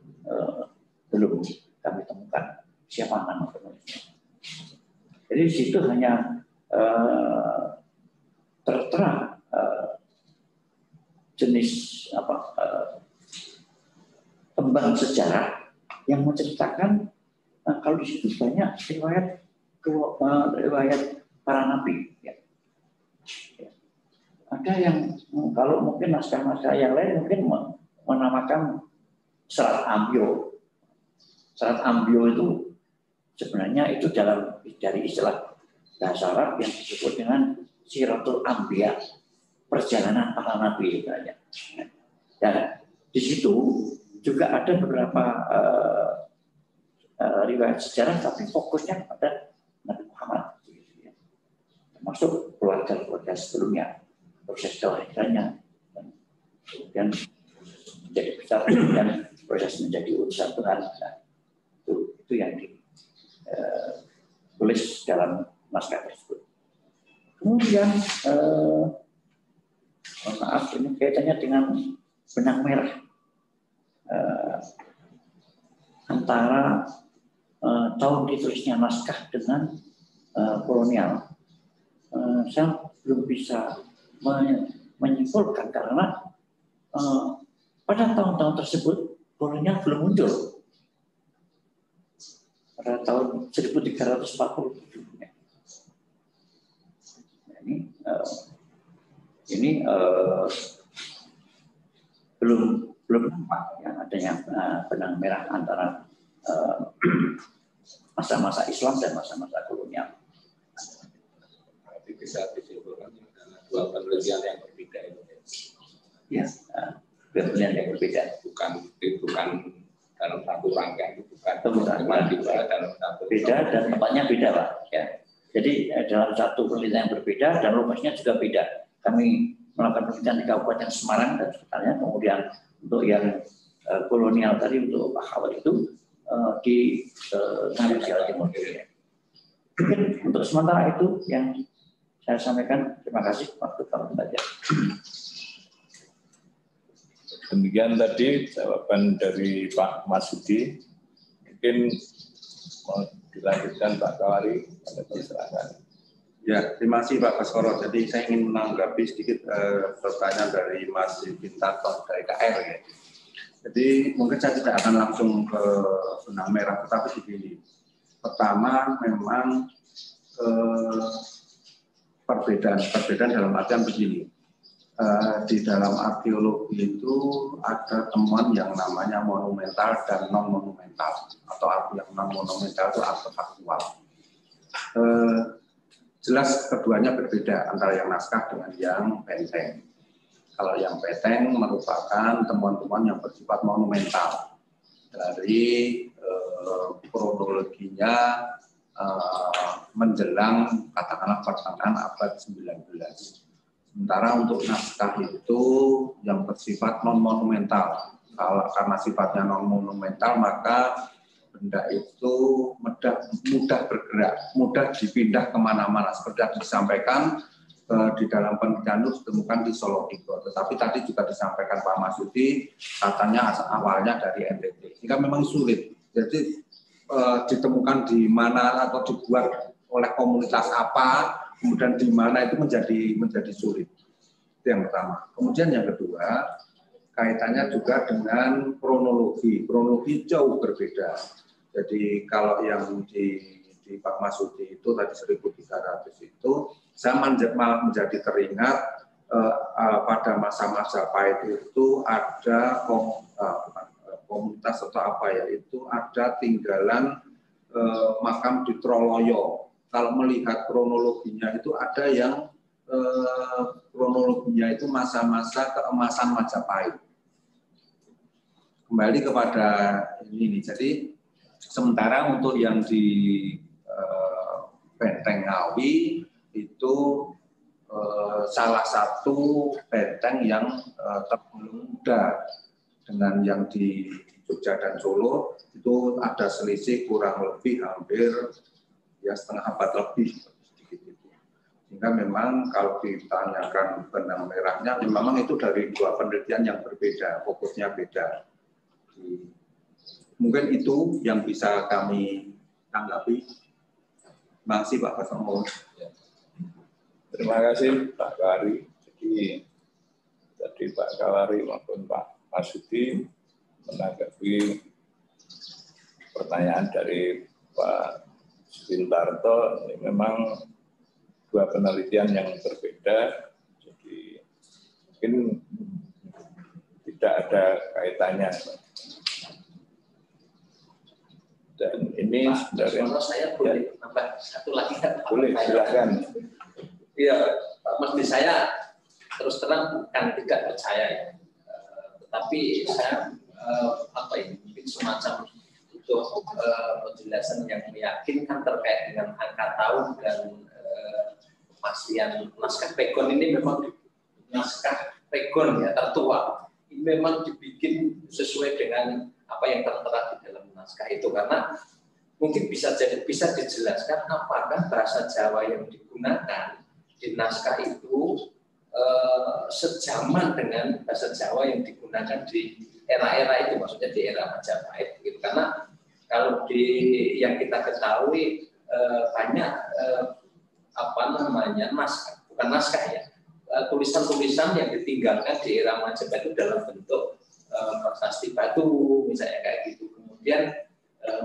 belum kami temukan siapa nama penulisnya. Jadi di situ hanya tertera jenis tembang sejarah yang menceritakan kalau di situ banyak riwayat para nabi. Ya. Ada yang kalau mungkin naskah-naskah yang lain mungkin menamakan Serat Ambio. Serat Ambio itu sebenarnya itu dari istilah bahasa Arab yang disebut dengan Siratul Anbiya, perjalanan para nabi banyak. Dan di situ juga ada beberapa riwayat sejarah, tapi fokusnya pada Nabi Muhammad, termasuk keluarga-keluarga sebelumnya, proses kelahirannya, kemudian menjadi besar dan proses menjadi utusan Tuhan. Nah, itu yang ditulis dalam naskah tersebut. Kemudian, maaf, ini kaitannya dengan benang merah antara tahun ditulisnya naskah dengan kolonial. Saya belum bisa menyimpulkan karena pada tahun-tahun tersebut kolonial belum muncul. Pada tahun 1347. Ini belum nampak yang adanya benang merah antara masa-masa Islam dan masa-masa kolonial. Tapi bisa disimpulkan dua penelitian yang berbeda itu. Ya, penelitian yang berbeda. Bukan dalam satu rangkaian, bukan dibahas dalam satu. Beda dan tempatnya beda, Pak. Ya. Jadi dalam satu penelitian yang berbeda dan lokasinya juga beda. Kami melakukan penelitian di Kabupaten Semarang dan sekitarnya, kemudian untuk yang kolonial tadi untuk Pak Khawat itu di Ngawi Jawa Timur. Mungkin untuk sementara itu yang saya sampaikan. Terima kasih waktu kamu saja. Demikian tadi jawaban dari Pak Masudi. Mungkin mau dilanjutkan Pak Kawari. Silakan. Ya, terima kasih Pak Baskoro. Jadi saya ingin menanggapi sedikit pertanyaan dari Mas Bintarto dari KR ya. Jadi mungkin saya tidak akan langsung ke benang merah, tetapi begini. Pertama memang perbedaan dalam artian begini. Di dalam arkeologi itu ada temuan yang namanya monumental dan non monumental, atau yang non monumental itu artefaktual. jelas keduanya berbeda antara yang naskah dengan yang benteng. Kalau yang benteng merupakan temuan-temuan yang bersifat monumental dari kronologinya menjelang katakanlah pertengahan abad 19. Sementara untuk naskah itu yang bersifat non-monumental. Karena sifatnya non-monumental, maka benda itu mudah bergerak, mudah dipindah kemana-mana. Seperti yang disampaikan di dalam penelitian itu ditemukan di Solo Tigo. Tetapi tadi juga disampaikan Pak Masudi, katanya awalnya dari NTT. Sehingga memang sulit. Jadi ditemukan di mana atau dibuat oleh komunitas apa, kemudian di mana itu menjadi sulit. Itu yang pertama. Kemudian yang kedua, kaitannya juga dengan kronologi. Kronologi jauh berbeda. Jadi kalau yang di Pak Masudi itu tadi 1.300 itu, saya menjadi teringat pada masa-masa Pahit itu ada komunitas atau apa ya, itu ada tinggalan makam di Troloyo. Kalau melihat kronologinya itu ada yang kronologinya itu masa-masa keemasan Majapahit. Kembali kepada ini. Jadi sementara untuk yang di Benteng Ngawi itu salah satu benteng yang tergolong muda dengan yang di Jogja dan Solo itu ada selisih kurang lebih hampir ya setengah abad lebih sedikit itu. Sehingga memang kalau ditanyakan benang merahnya, memang itu dari dua penelitian yang berbeda, fokusnya beda. Mungkin itu yang bisa kami tanggapi. Terima kasih Pak Kasamo. Terima kasih Pak Kawari. Jadi tadi Pak Kawari maupun Pak Masudi menanggapi pertanyaan dari Pak Sugintarto. Ini memang dua penelitian yang berbeda. Jadi mungkin tidak ada kaitannya. Dan ini sebenarnya saya boleh tambah satu lagi kan? Boleh, silakan. Iya, Pak Masdi, saya terus terang bukan tidak percaya ya, tetapi saya mungkin semacam itu penjelasan yang meyakinkan terkait dengan angka tahun dan kepastian naskah Pegon ini memang naskah Pegon ya tertua. Ini memang dibikin sesuai dengan apa yang tertera di dalam naskah itu, karena mungkin bisa dijelaskan apakah bahasa Jawa yang digunakan di naskah itu sejaman dengan bahasa Jawa yang digunakan di era-era itu, maksudnya di era Majapahit gitu. Karena kalau yang kita ketahui banyak naskah, bukan naskah ya, tulisan-tulisan yang ditinggalkan di era Majapahit itu dalam bentuk prasasti batu misalnya kayak gitu. Kemudian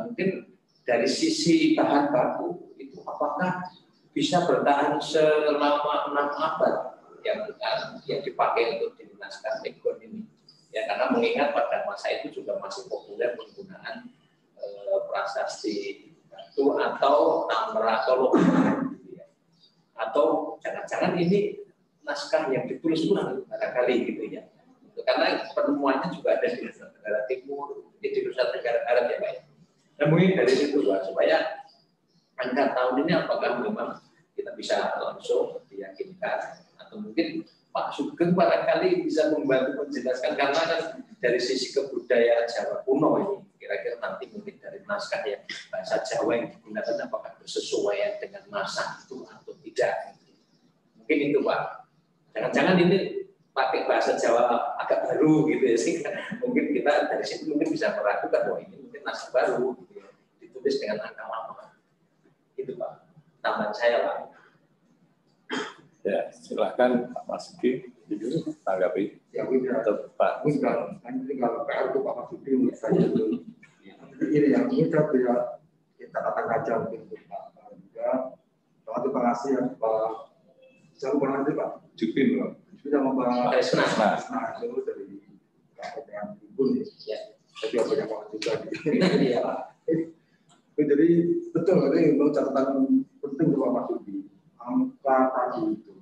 mungkin dari sisi bahan baku itu apakah bisa bertahan selama 6 abad yang dipakai untuk di naskah Pegon ini ya, karena mengingat pada masa itu juga masih populer penggunaan prasasti batu atau tamra atau logam gitu ya. Atau jangan-jangan ini naskah yang ditulis ulang barangkali gitu ya. Karena penemuannya juga ada di Nusa Tenggara Timur, di Nusa Tenggara Barat ya Pak. Dan mungkin dari situ Pak, supaya angka tahun ini apakah memang kita bisa langsung diyakinkan, atau mungkin Pak Sugeng barangkali bisa membantu menjelaskan, karena kan dari sisi kebudayaan Jawa kuno ini, kira-kira nanti mungkin dari naskah ya bahasa Jawa yang digunakan apakah bersesuaian dengan masa itu atau tidak. Mungkin itu Pak. Jangan-jangan ini pakai bahasa Jawa agak baru gitu ya, sehingga mungkin kita dari situ mungkin bisa meragukan bahwa ini mungkin naskah baru gitu ya, ditulis dengan angka lama. Itu Pak, tambahan saya Pak. Ya, silakan Pak Masudi tanggapi. Ya, untuk Pak. Nanti kalau PR itu Pak Masudi menurut saya itu ini yang ini saya kita katakan aja mungkin untuk Pak juga. Terima kasih ya Pak. Saya lupa nanti Pak Jupin Pak. Kita mau bahas nah itu dari yang ibu nih, tapi apa yang mau juga Iya Pak. Jadi betul ini untuk catatan penting Pak Masudi. cara tadi itu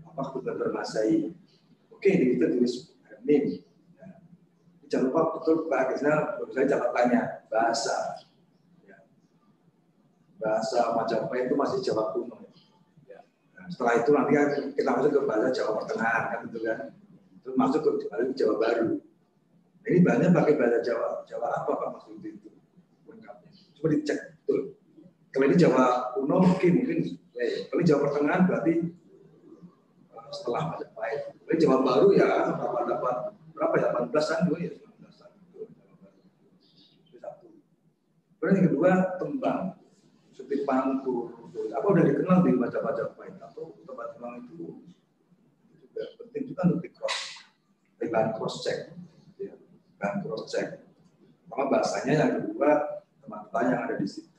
apa betul bermasai. Oke, kita tulis name. Nah, jangan lupa betul bagisnya, menurut saya catatannya bahasa. Ya. Bahasa Majapahit itu masih Jawa kuno. Ya. Nah, setelah itu nanti kan kita masuk ke bahasa Jawa Pertengahan kan gitu kan. Terus masuk ke Jawa Baru. Nah, ini bahannya pakai bahasa Jawa apa Pak maksud itu? Lengkapnya. Coba dicek betul. Kalau ini Jawa kuno mungkin kalau Jawa Pertengahan berarti setelah Majapahit. Kalau Jawa Baru ya berapa ya 18-an dulu ya 19-an itu satu. Kemudian yang kedua tembang seperti pangkur apa udah dikenal di Majapahit atau tempat tembang itu juga penting juga untuk dengan cross check ya, dengan cross check. Karena bahasanya yang kedua teman-teman yang ada di situ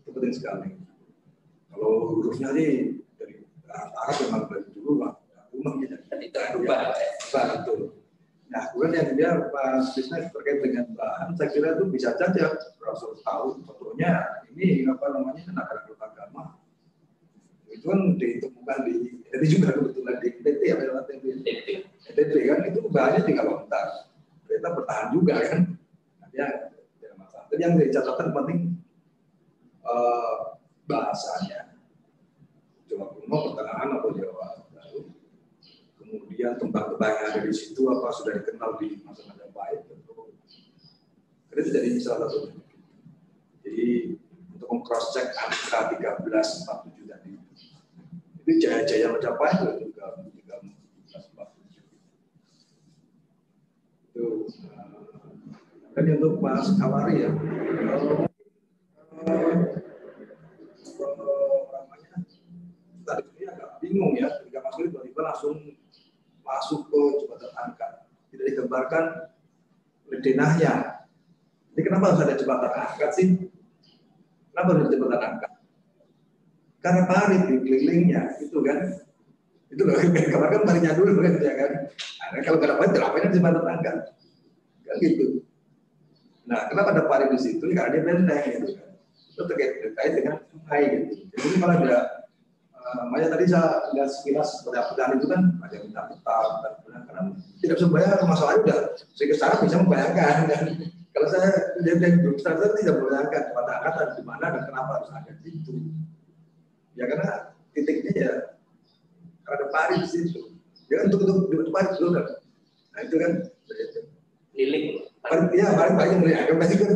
itu penting sekali. Kalau hurufnya sih dari Arab memang dari dulu lah, umumnya itu berubah itu. Nah, kemudian yang dia Pak Bisnis terkait dengan bahan, saya kira itu bisa saja Rasul tahu. Contohnya ini apa namanya negara agama itu kan ditemukan jadi juga kebetulan di NTT apa NTT kan itu bahannya tinggal lontar. Kita bertahan juga kan, dia tidak masalah. Tapi yang dari catatan penting bahasanya. Jawa kuno, pertengahan atau Jawa Baru. Kemudian tembang-tembang yang ada di situ apa sudah dikenal di masa Majapahit. Itu jadi salah satu. Jadi untuk meng-cross check angka 1347 tadi. Itu jaya-jaya Majapahit itu juga 1347. Itu dan untuk Mas Kawari ya. Tadi agak bingung ya, ketika Mas Kawari tiba-tiba langsung masuk ke jembatan angkat, tidak digambarkan oleh denahnya. Jadi kenapa harus ada jembatan angkat sih? Kenapa harus jembatan angkat? Karena parit di kelilingnya, itu kan. Itu loh, gambarkan paritnya dulu kan, ya kan. Nah, kalau nggak ada parit, ngapain jembatan angkat? Kan gitu. Nah, kenapa ada parit di situ? Karena dia benteng, gitu kan. Itu terkait dengan sungai, gitu. Jadi kalau ada makanya tadi saya lihat sekilas pedang itu kan ada minta karena tidak bisa bayar masalahnya udah saya kesana bisa membayangkan dan kalau saya belum saya tidak membayangkan pada angkatan di mana dan kenapa harus ada itu ya karena titiknya ya ada parit di situ ya untuk parit dulu kan nah itu kan liling parit ya parit banyak ya pasti kan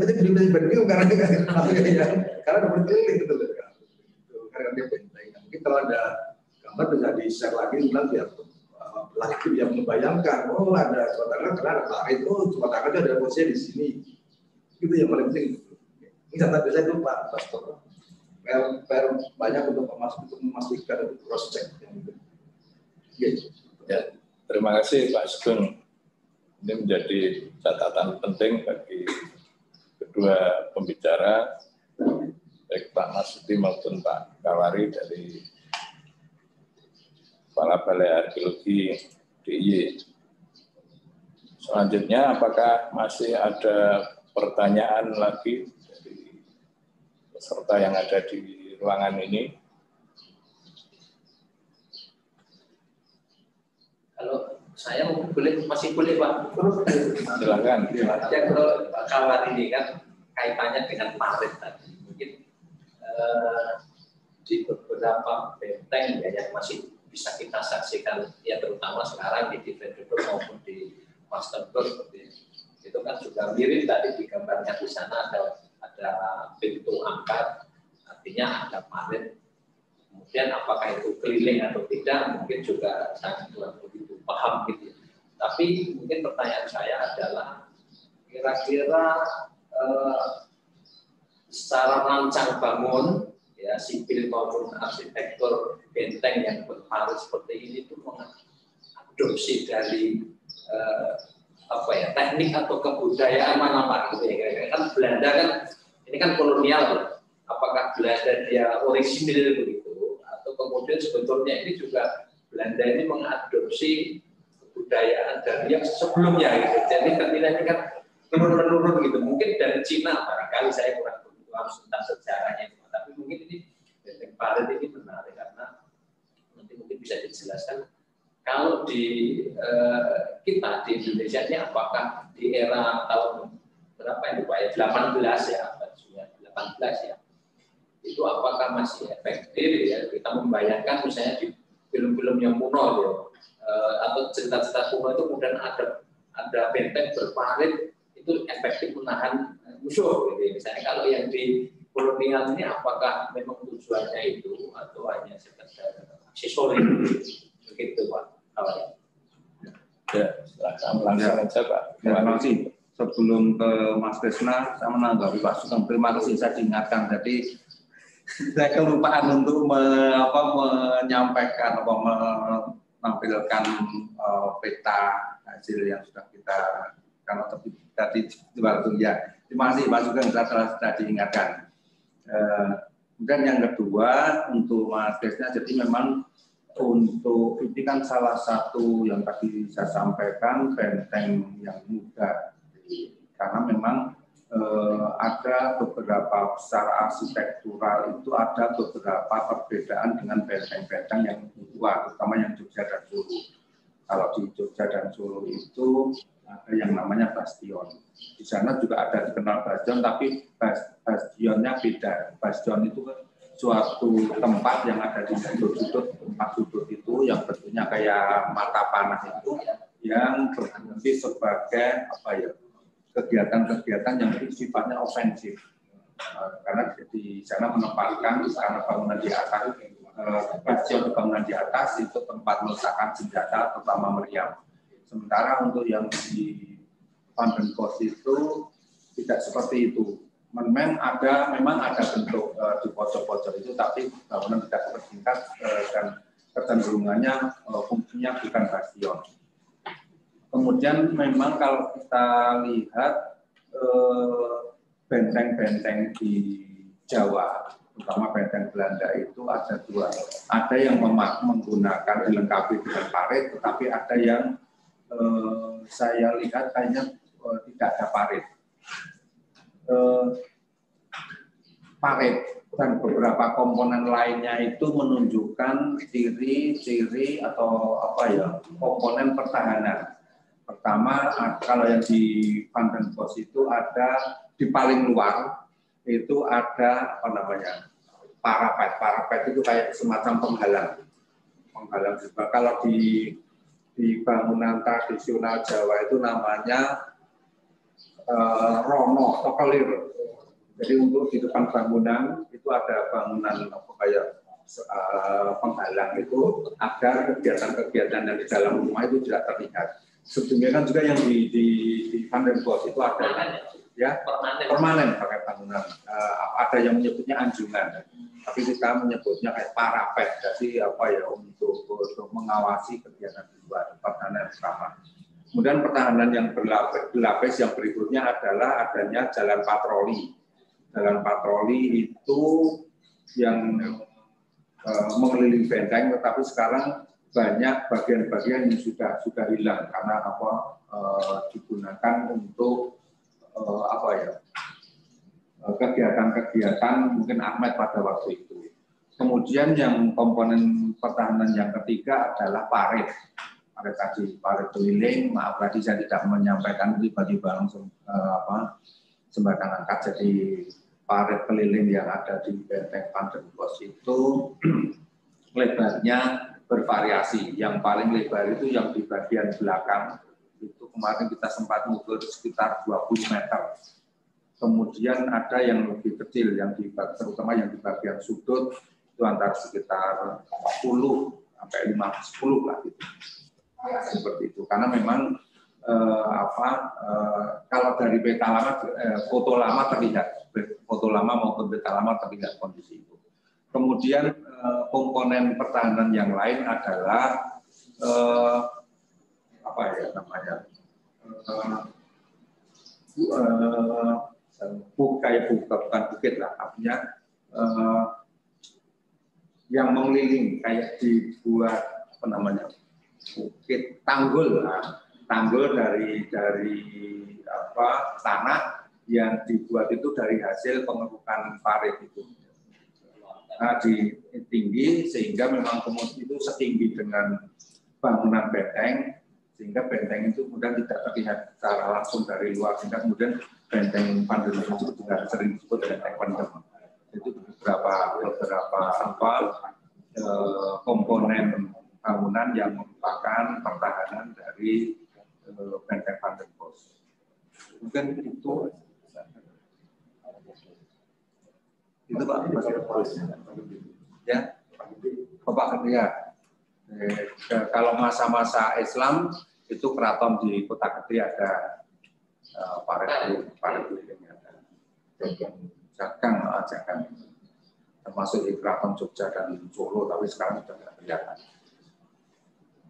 bingung karena ada berkeliling gitu loh karena dia benteng. Mungkin kalau ada gambar bisa di-share lagi nanti biar lagi yang membayangkan oh ada jembatan karena ada parit jembatan itu ada posisinya di sini itu yang paling penting ini catatan saya itu Pak Pastor PR banyak untuk memastikan untuk cross check yang itu ya, terima kasih Pak Sugeng ini menjadi catatan penting bagi kedua pembicara baik Pak Marsudi maupun Pak Kawari dari Kepala Balai Arkeologi DIY. Selanjutnya, apakah masih ada pertanyaan lagi dari peserta yang ada di ruangan ini? Kalau saya mungkin masih boleh Pak. Silakan. Ya kalau Pak Kawari ini kan kaitannya dengan parit tadi. Mungkin di beberapa benteng ya, yang masih bisa kita saksikan ya terutama sekarang di Divendor maupun di Masterburg itu kan juga mirip tadi di gambarnya di sana ada pintu angkat artinya ada parit kemudian apakah itu keliling atau tidak mungkin juga saya kurang begitu paham gitu tapi mungkin pertanyaan saya adalah kira-kira secara rancang bangun ya sipil maupun arsitektur benteng yang berparit seperti ini itu mengadopsi dari teknik atau kebudayaan mana Pak gitu ya kan Belanda kan ini kan kolonial apakah Belanda dia orisinil begitu atau kemudian sebetulnya ini juga Belanda ini mengadopsi kebudayaan dari yang sebelumnya gitu jadi ini kan turun-menurun gitu mungkin dari Cina barangkali saya kurang begitu harus tentang sejarahnya tapi mungkin ini benteng parit ini menarik karena nanti mungkin bisa dijelaskan kalau di kita di Indonesia ini apakah di era tahun berapa itu Pak ya 18 ya 18 ya itu apakah masih efektif ya kita membayangkan misalnya di film-film yang kuno ya atau cerita-cerita kuno itu kemudian ada benteng berparit itu efektif menahan musuh gitu. Misalnya kalau yang di kolonial ini apakah memang tujuannya itu atau hanya sekedar aksesoris begitu Pak? Ya, silakan langsung aja Pak. Terima kasih. Sebelum ke Mas Krisna, saya menanggapi Pak Sugeng. Terima kasih saya diingatkan. Jadi saya kelupaan untuk menyampaikan atau menampilkan peta hasil yang sudah kita karena tadi waktu ya. Terima kasih Pak Sugeng sudah diingatkan. Kemudian yang kedua untuk Mas Krisna, jadi memang untuk ini kan salah satu yang tadi saya sampaikan benteng yang muda karena memang ada beberapa secara arsitektural itu ada beberapa perbedaan dengan benteng-benteng yang tua, terutama yang Jogja dan Solo. Kalau di Jogja dan Solo itu ada yang namanya bastion. Di sana juga ada dikenal bastion, tapi bastionnya beda. Bastion itu suatu tempat yang ada di sudut-sudut, tempat sudut itu yang bentuknya kayak mata panah itu yang berfungsi sebagai kegiatan-kegiatan yang sifatnya ofensif. Karena di sana menempatkan karena bangunan di atas, bastion bangunan di atas itu tempat meletakkan senjata terutama meriam. Sementara untuk yang di Van den Bosch itu tidak seperti itu. Memang ada bentuk di pojok-pojok itu, tapi bangunan tidak bertingkat dan kecenderungannya fungsinya bukan bastion. Kemudian memang kalau kita lihat benteng-benteng di Jawa, terutama benteng Belanda itu ada dua. Ada yang menggunakan dilengkapi dengan parit, tetapi ada yang saya lihat kayaknya tidak ada parit. Parit dan beberapa komponen lainnya itu menunjukkan ciri-ciri atau komponen pertahanan. Pertama, kalau yang di Van den Bosch itu ada di paling luar itu ada parapet. Parapet itu kayak semacam penghalang. Kalau di bangunan tradisional Jawa itu namanya rono atau kelir. Jadi untuk di depan bangunan itu ada bangunan penghalang itu agar kegiatan-kegiatan yang di dalam rumah itu tidak terlihat. Sebelumnya kan juga yang di Van den Bosch itu ada permanen pakai bangunan. Ada yang menyebutnya anjungan, tapi kita menyebutnya kayak parapet. Jadi untuk mengawasi kegiatan di luar, pertahanan pertama. Kemudian pertahanan yang berlapis yang berikutnya adalah adanya jalan patroli. Jalan patroli itu yang mengelilingi benteng, tetapi sekarang banyak bagian-bagian yang sudah hilang karena digunakan untuk kegiatan-kegiatan mungkin Ahmed pada waktu itu. Kemudian yang komponen pertahanan yang ketiga adalah parit. Parit keliling. Maaf tadi saya tidak menyampaikan tiba-tiba langsung sembarangan angkat. Jadi parit keliling yang ada di benteng Van den Bosch itu lebarnya bervariasi. Yang paling lebar itu yang di bagian belakang itu kemarin kita sempat mengukur sekitar 20 meter. Kemudian ada yang lebih kecil, terutama yang di bagian sudut itu antara sekitar 10 sampai 10 lah gitu. Seperti itu. Karena memang kalau dari peta lama, foto lama terlihat, foto lama maupun peta lama terlihat kondisi itu. Kemudian komponen pertahanan yang lain adalah bukan bukit lah, artinya yang mengeliling kayak dibuat bukit tanggul dari tanah yang dibuat itu dari hasil pengerukan parit itu. tinggi sehingga memang kemudian itu setinggi dengan bangunan benteng, sehingga benteng itu kemudian tidak terlihat secara langsung dari luar, sehingga kemudian benteng Pandan itu juga sering disebut benteng pendem. Itu beberapa komponen bangunan yang merupakan pertahanan dari benteng Pandenbos. Mungkin itu Pak ya, Bapak ya. Kalau masa-masa Islam itu keraton di Kota Gede ada Parebu ini ada Jagang, termasuk di Keraton Jogja dan Solo, tapi sekarang sudah tidak kelihatan.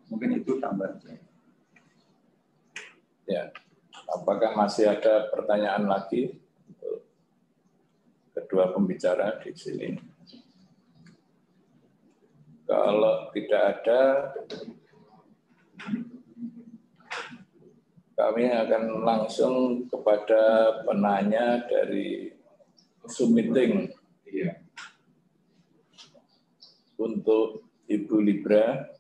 Mungkin itu tambahan saya. Ya, apakah masih ada pertanyaan lagi untuk kedua pembicara di sini? Kalau tidak ada, kami akan langsung kepada penanya dari Zoom meeting. Untuk Ibu Libra,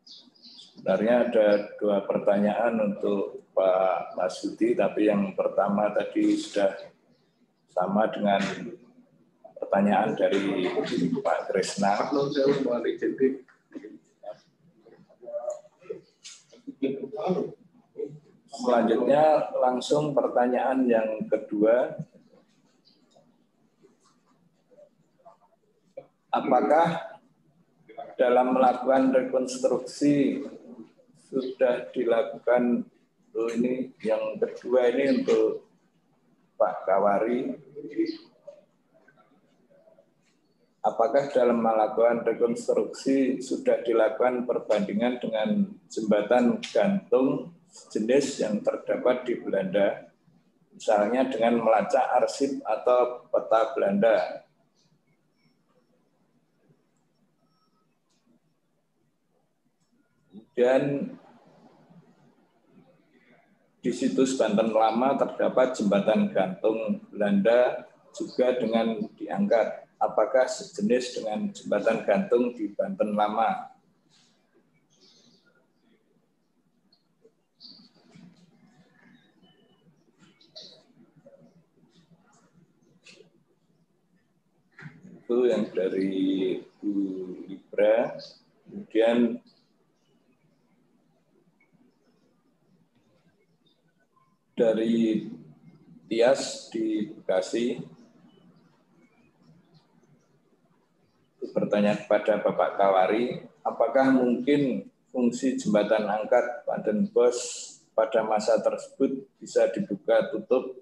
sebenarnya ada dua pertanyaan untuk Pak Masudi, tapi yang pertama tadi sudah sama dengan pertanyaan dari Pak Kresna. Selanjutnya langsung pertanyaan yang kedua. Apakah dalam melakukan rekonstruksi sudah dilakukan, ini yang kedua ini untuk Pak Kawari, apakah dalam melakukan rekonstruksi sudah dilakukan perbandingan dengan jembatan gantung jenis yang terdapat di Belanda, misalnya dengan melacak arsip atau peta Belanda? Dan di situs Banten Lama terdapat jembatan gantung Belanda juga dengan diangkat. Apakah sejenis dengan jembatan gantung di Banten Lama? Itu yang dari Bu Libra. Kemudian dari Tias di Bekasi, bertanya kepada Bapak Kawari, apakah mungkin fungsi jembatan angkat Pandenbos pada masa tersebut bisa dibuka tutup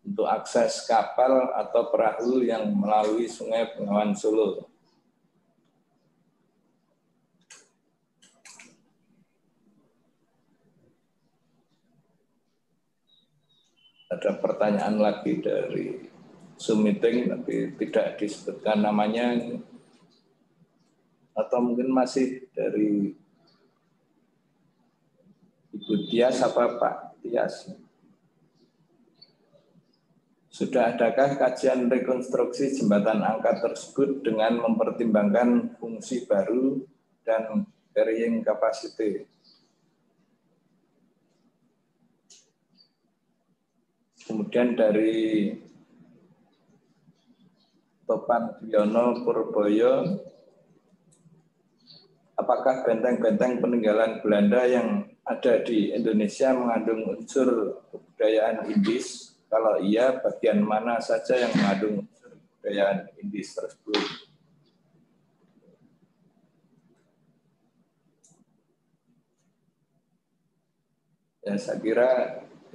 untuk akses kapal atau perahu yang melalui Sungai Bengawan Solo? Ada pertanyaan lagi dari Zoom meeting, tapi tidak disebutkan namanya, atau mungkin masih dari Ibu Tias apa Pak Tias? Sudah adakah kajian rekonstruksi jembatan angkat tersebut dengan mempertimbangkan fungsi baru dan carrying capacity? Kemudian dari Topan Biono Purboyo, apakah benteng-benteng peninggalan Belanda yang ada di Indonesia mengandung unsur kebudayaan Indis? Kalau iya, bagian mana saja yang mengandung unsur kebudayaan Indis tersebut? Ya, saya kira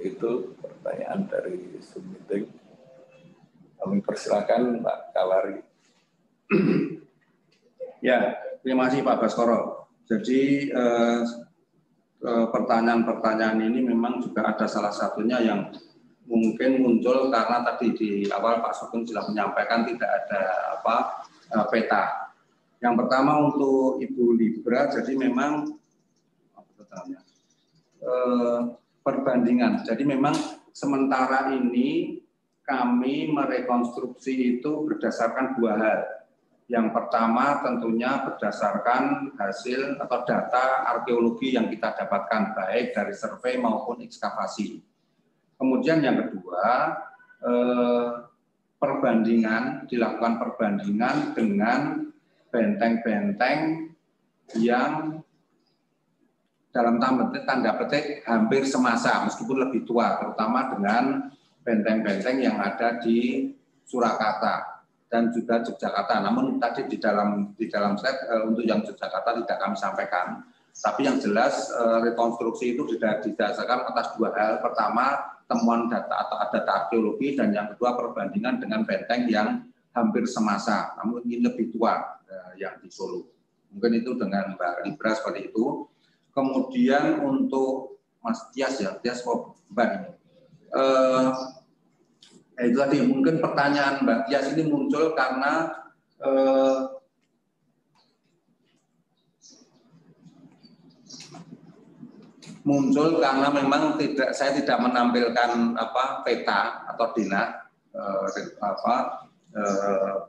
itu pertanyaan dari Zoom meeting. Kami persilakan Pak Kawari. Ya, terima kasih Pak Baskoro. Jadi pertanyaan-pertanyaan ini memang juga ada salah satunya yang mungkin muncul karena tadi di awal Pak Sugeng sudah menyampaikan tidak ada peta. Yang pertama untuk Ibu Libra, jadi memang perbandingan. Jadi memang sementara ini kami merekonstruksi itu berdasarkan dua hal. Yang pertama tentunya berdasarkan hasil atau data arkeologi yang kita dapatkan baik dari survei maupun ekskavasi. Kemudian yang kedua, dilakukan perbandingan dengan benteng-benteng yang dalam tanda petik hampir semasa, meskipun lebih tua, terutama dengan benteng-benteng yang ada di Surakarta dan juga Yogyakarta. Namun tadi di dalam slide untuk yang Yogyakarta tidak kami sampaikan. Tapi yang jelas rekonstruksi itu didasarkan atas dua hal. Pertama, temuan data atau data arkeologi, dan yang kedua perbandingan dengan benteng yang hampir semasa, namun ini lebih tua yang di Solo. Mungkin itu dengan Mbak Libra seperti itu. Kemudian untuk Mas Tias Mbak ini. Itu tadi mungkin pertanyaan Mbak Tias ini muncul karena memang saya tidak menampilkan peta atau DINA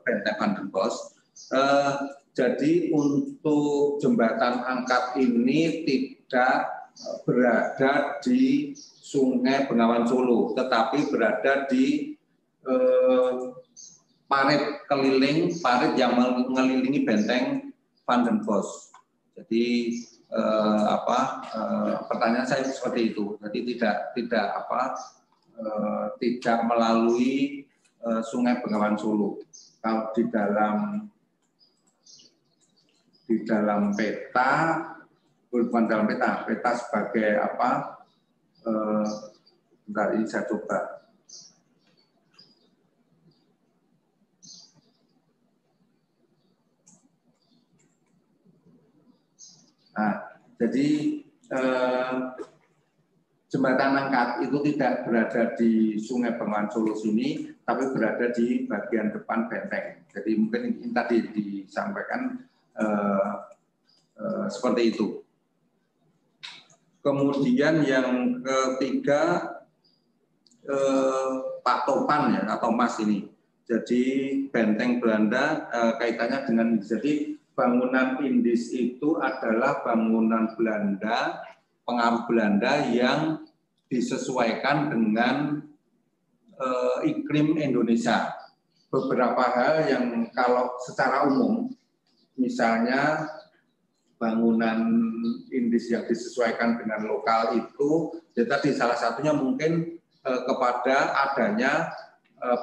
benteng Van den Bosch. Jadi untuk jembatan angkat ini tidak berada di Sungai Bengawan Solo, tetapi berada di parit yang mengelilingi benteng Van den Bosch. Jadi pertanyaan saya seperti itu. Jadi tidak melalui Sungai Bengawan Solo. Kalau di dalam peta, bukan dalam peta sebagai bentar ini saya coba. Nah, jadi jembatan angkat itu tidak berada di Sungai Bengawan Solo sini, tapi berada di bagian depan benteng. Jadi mungkin ini tadi disampaikan seperti itu. Kemudian yang ketiga, Pak Topan ya, atau Mas ini. Jadi benteng Belanda kaitannya dengan, jadi bangunan Indis itu adalah bangunan Belanda, pengaruh Belanda yang disesuaikan dengan iklim Indonesia. Beberapa hal yang kalau secara umum, misalnya bangunan Indis yang disesuaikan dengan lokal itu, ya tadi salah satunya mungkin kepada adanya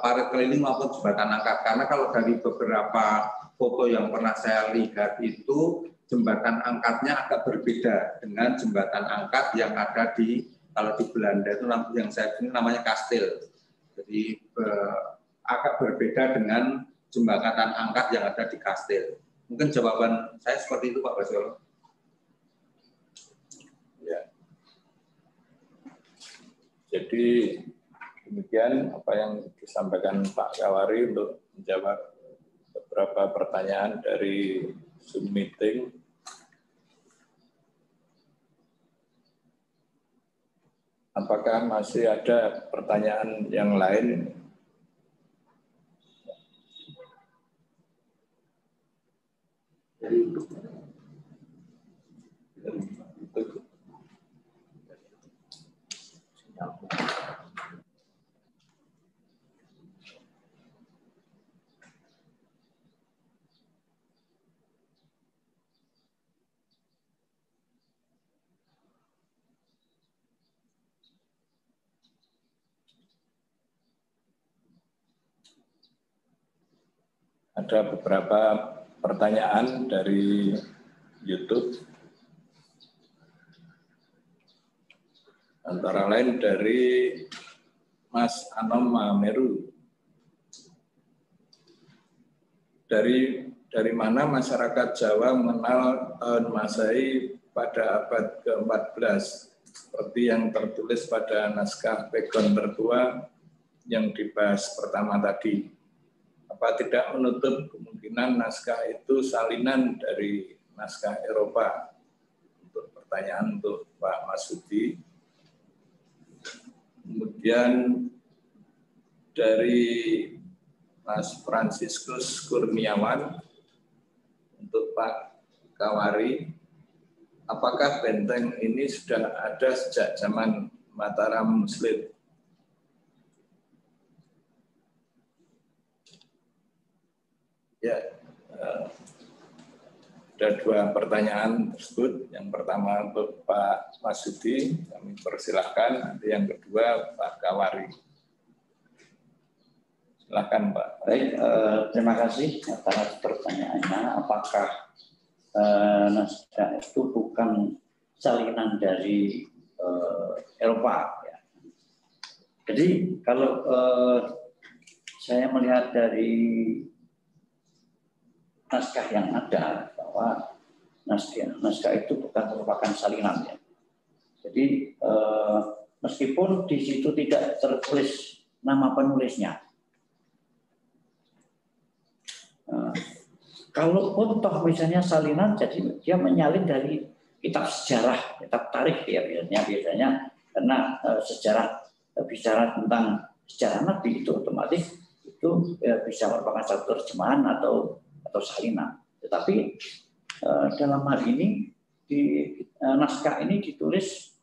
parit keliling maupun jembatan angkat. Karena kalau dari beberapa foto yang pernah saya lihat itu, jembatan angkatnya agak berbeda dengan jembatan angkat yang ada kalau di Belanda itu yang saya ini namanya kastil. Jadi agak berbeda dengan jembatan angkat yang ada di kastil. Mungkin jawaban saya seperti itu Pak Basyo. Ya. Jadi demikian apa yang disampaikan Pak Kawari untuk menjawab beberapa pertanyaan dari Zoom meeting. Apakah masih ada pertanyaan yang lain? Ada beberapa pertanyaan dari YouTube, antara lain dari Mas Anom Mameru. Dari mana masyarakat Jawa mengenal tahun Masehi pada abad ke-14, seperti yang tertulis pada naskah Pegon Tertua yang dibahas pertama tadi? Apa tidak menutup kemungkinan naskah itu salinan dari naskah Eropa? Untuk pertanyaan untuk Pak Masudi. Kemudian dari Mas Fransiskus Kurniawan untuk Pak Kawari. Apakah benteng ini sudah ada sejak zaman Mataram Muslim? Ya, ada dua pertanyaan tersebut. Yang pertama untuk Pak Masudi, kami persilahkan. Nanti yang kedua Pak Kawari. Silakan Pak. Baik, terima kasih atas pertanyaannya. Apakah naskah itu bukan salinan dari Eropa? Ya. Jadi kalau saya melihat dari naskah yang ada bahwa naskah itu bukan merupakan salinan, ya. Jadi meskipun di situ tidak tertulis nama penulisnya, kalaupun toh misalnya salinan, jadi dia menyalin dari kitab sejarah, kitab tarikh ya biasanya karena sejarah bicara tentang sejarah Nabi itu otomatis itu bisa merupakan satu terjemahan atau salinan. Tetapi dalam hal ini di naskah ini ditulis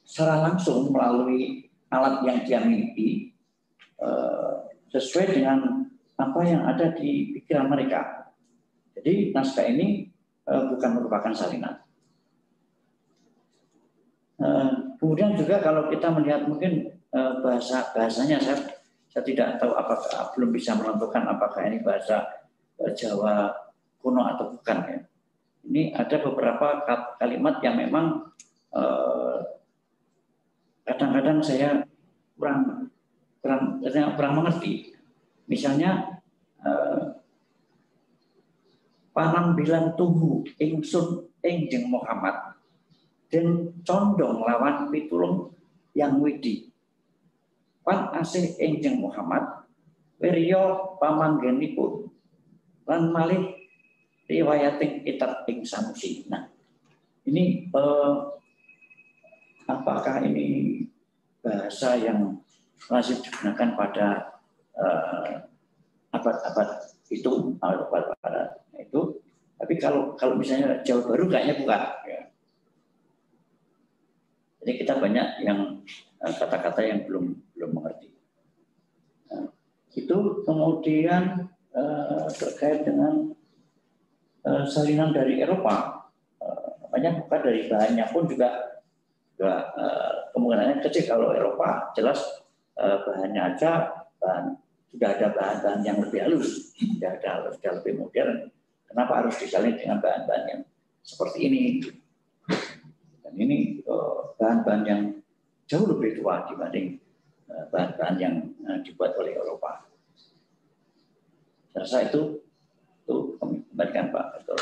secara langsung melalui alat yang dia miliki sesuai dengan apa yang ada di pikiran mereka. Jadi naskah ini bukan merupakan salinan. Kemudian juga kalau kita melihat mungkin bahasanya saya tidak tahu apakah belum bisa menentukan apakah ini bahasa Jawa kuno atau bukan, ya. Ini ada beberapa kalimat yang memang kadang-kadang saya kurang mengerti. Misalnya panambilan tubuh ingsun enjing Muhammad dan condong lawan pitulung yang widi. Pan asih enjing Muhammad wirya pamanggenipun lan malih riwayating kitab ing sanusi. Nah, ini apakah ini bahasa yang lazim digunakan pada abad-abad itu, tapi kalau misalnya Jawa Baru kayaknya bukan. Ya. Jadi kita banyak yang kata-kata yang belum mengerti. Nah, itu kemudian terkait dengan salinan dari Eropa, banyak bukan dari bahannya pun juga kemungkinannya kecil. Kalau Eropa jelas bahannya aja sudah ada bahan-bahan yang lebih halus, sudah lebih modern. Kenapa harus disalin dengan bahan-bahan yang seperti ini? Dan ini bahan-bahan yang jauh lebih tua dibanding bahan-bahan yang dibuat oleh Eropa. Saya rasa itu kami kembalikan Pak. Betul.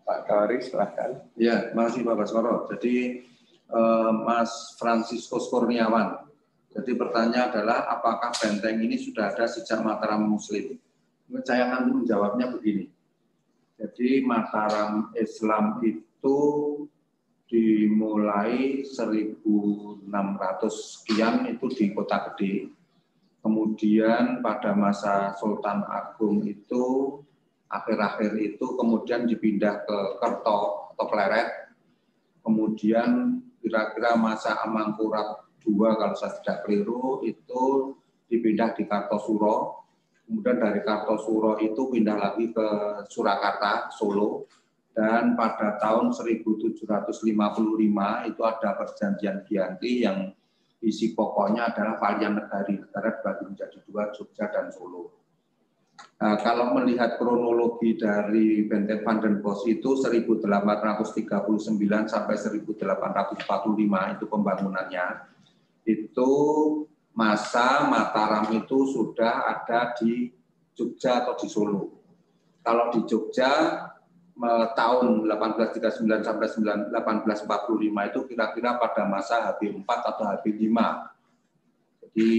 Pak Kawari, silahkan. Ya, terima kasih Pak Baskoro. Jadi Mas Fransiskus Kurniawan. Jadi pertanyaan adalah apakah benteng ini sudah ada sejak Mataram Muslim? Saya akan menjawabnya begini. Jadi Mataram Islam itu dimulai 1600 sekian itu di Kota Gede. Kemudian pada masa Sultan Agung itu akhir-akhir itu kemudian dipindah ke Kerto atau Pleret. Kemudian kira-kira masa Amangkurat II kalau saya tidak keliru itu dipindah di Kartosuro. Kemudian dari Kartosuro itu pindah lagi ke Surakarta, Solo. Dan pada tahun 1755 itu ada perjanjian Giyanti yang isi pokoknya adalah Palian Negari, negara dibagi menjadi dua, Jogja dan Solo. Nah, kalau melihat kronologi dari Benteng Van den Bosch itu 1839 sampai 1845 itu pembangunannya. Itu masa Mataram itu sudah ada di Jogja atau di Solo. Kalau di Jogja tahun 1839 sampai 1845 itu kira-kira pada masa H4 atau H5. Jadi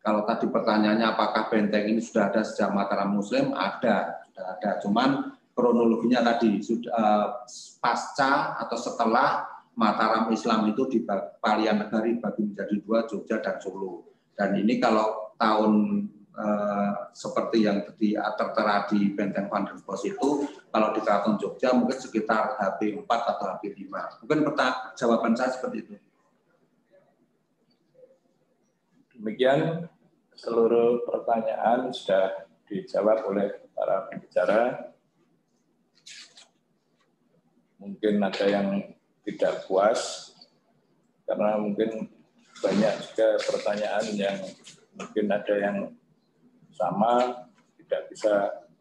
kalau tadi pertanyaannya apakah benteng ini sudah ada sejak Mataram Muslim, ada, sudah ada. Cuman kronologinya tadi sudah pasca atau setelah Mataram Islam itu di Palian Negari dibagi menjadi 2, Jogja dan Solo. Dan ini kalau tahun seperti yang tertera di Benteng Van der Bos itu, kalau di Keraton Jogja mungkin sekitar HP 4 atau HP 5. Mungkin jawaban saya seperti itu. Demikian seluruh pertanyaan sudah dijawab oleh para pembicara. Mungkin ada yang tidak puas karena mungkin banyak juga pertanyaan yang mungkin ada yang sama, tidak bisa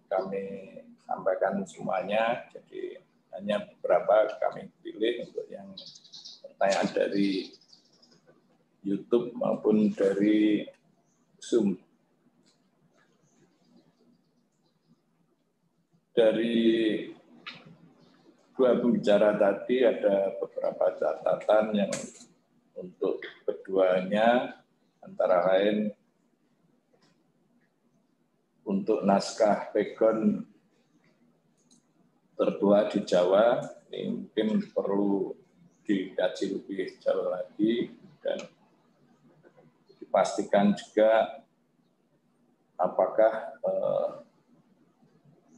kami sampaikan semuanya, jadi hanya beberapa kami pilih untuk yang pertanyaan dari YouTube maupun dari Zoom. Dari dua pembicara tadi ada beberapa catatan yang untuk keduanya, antara lain untuk naskah pegon tertua di Jawa, ini mungkin perlu dikaji lebih jauh lagi dan dipastikan juga apakah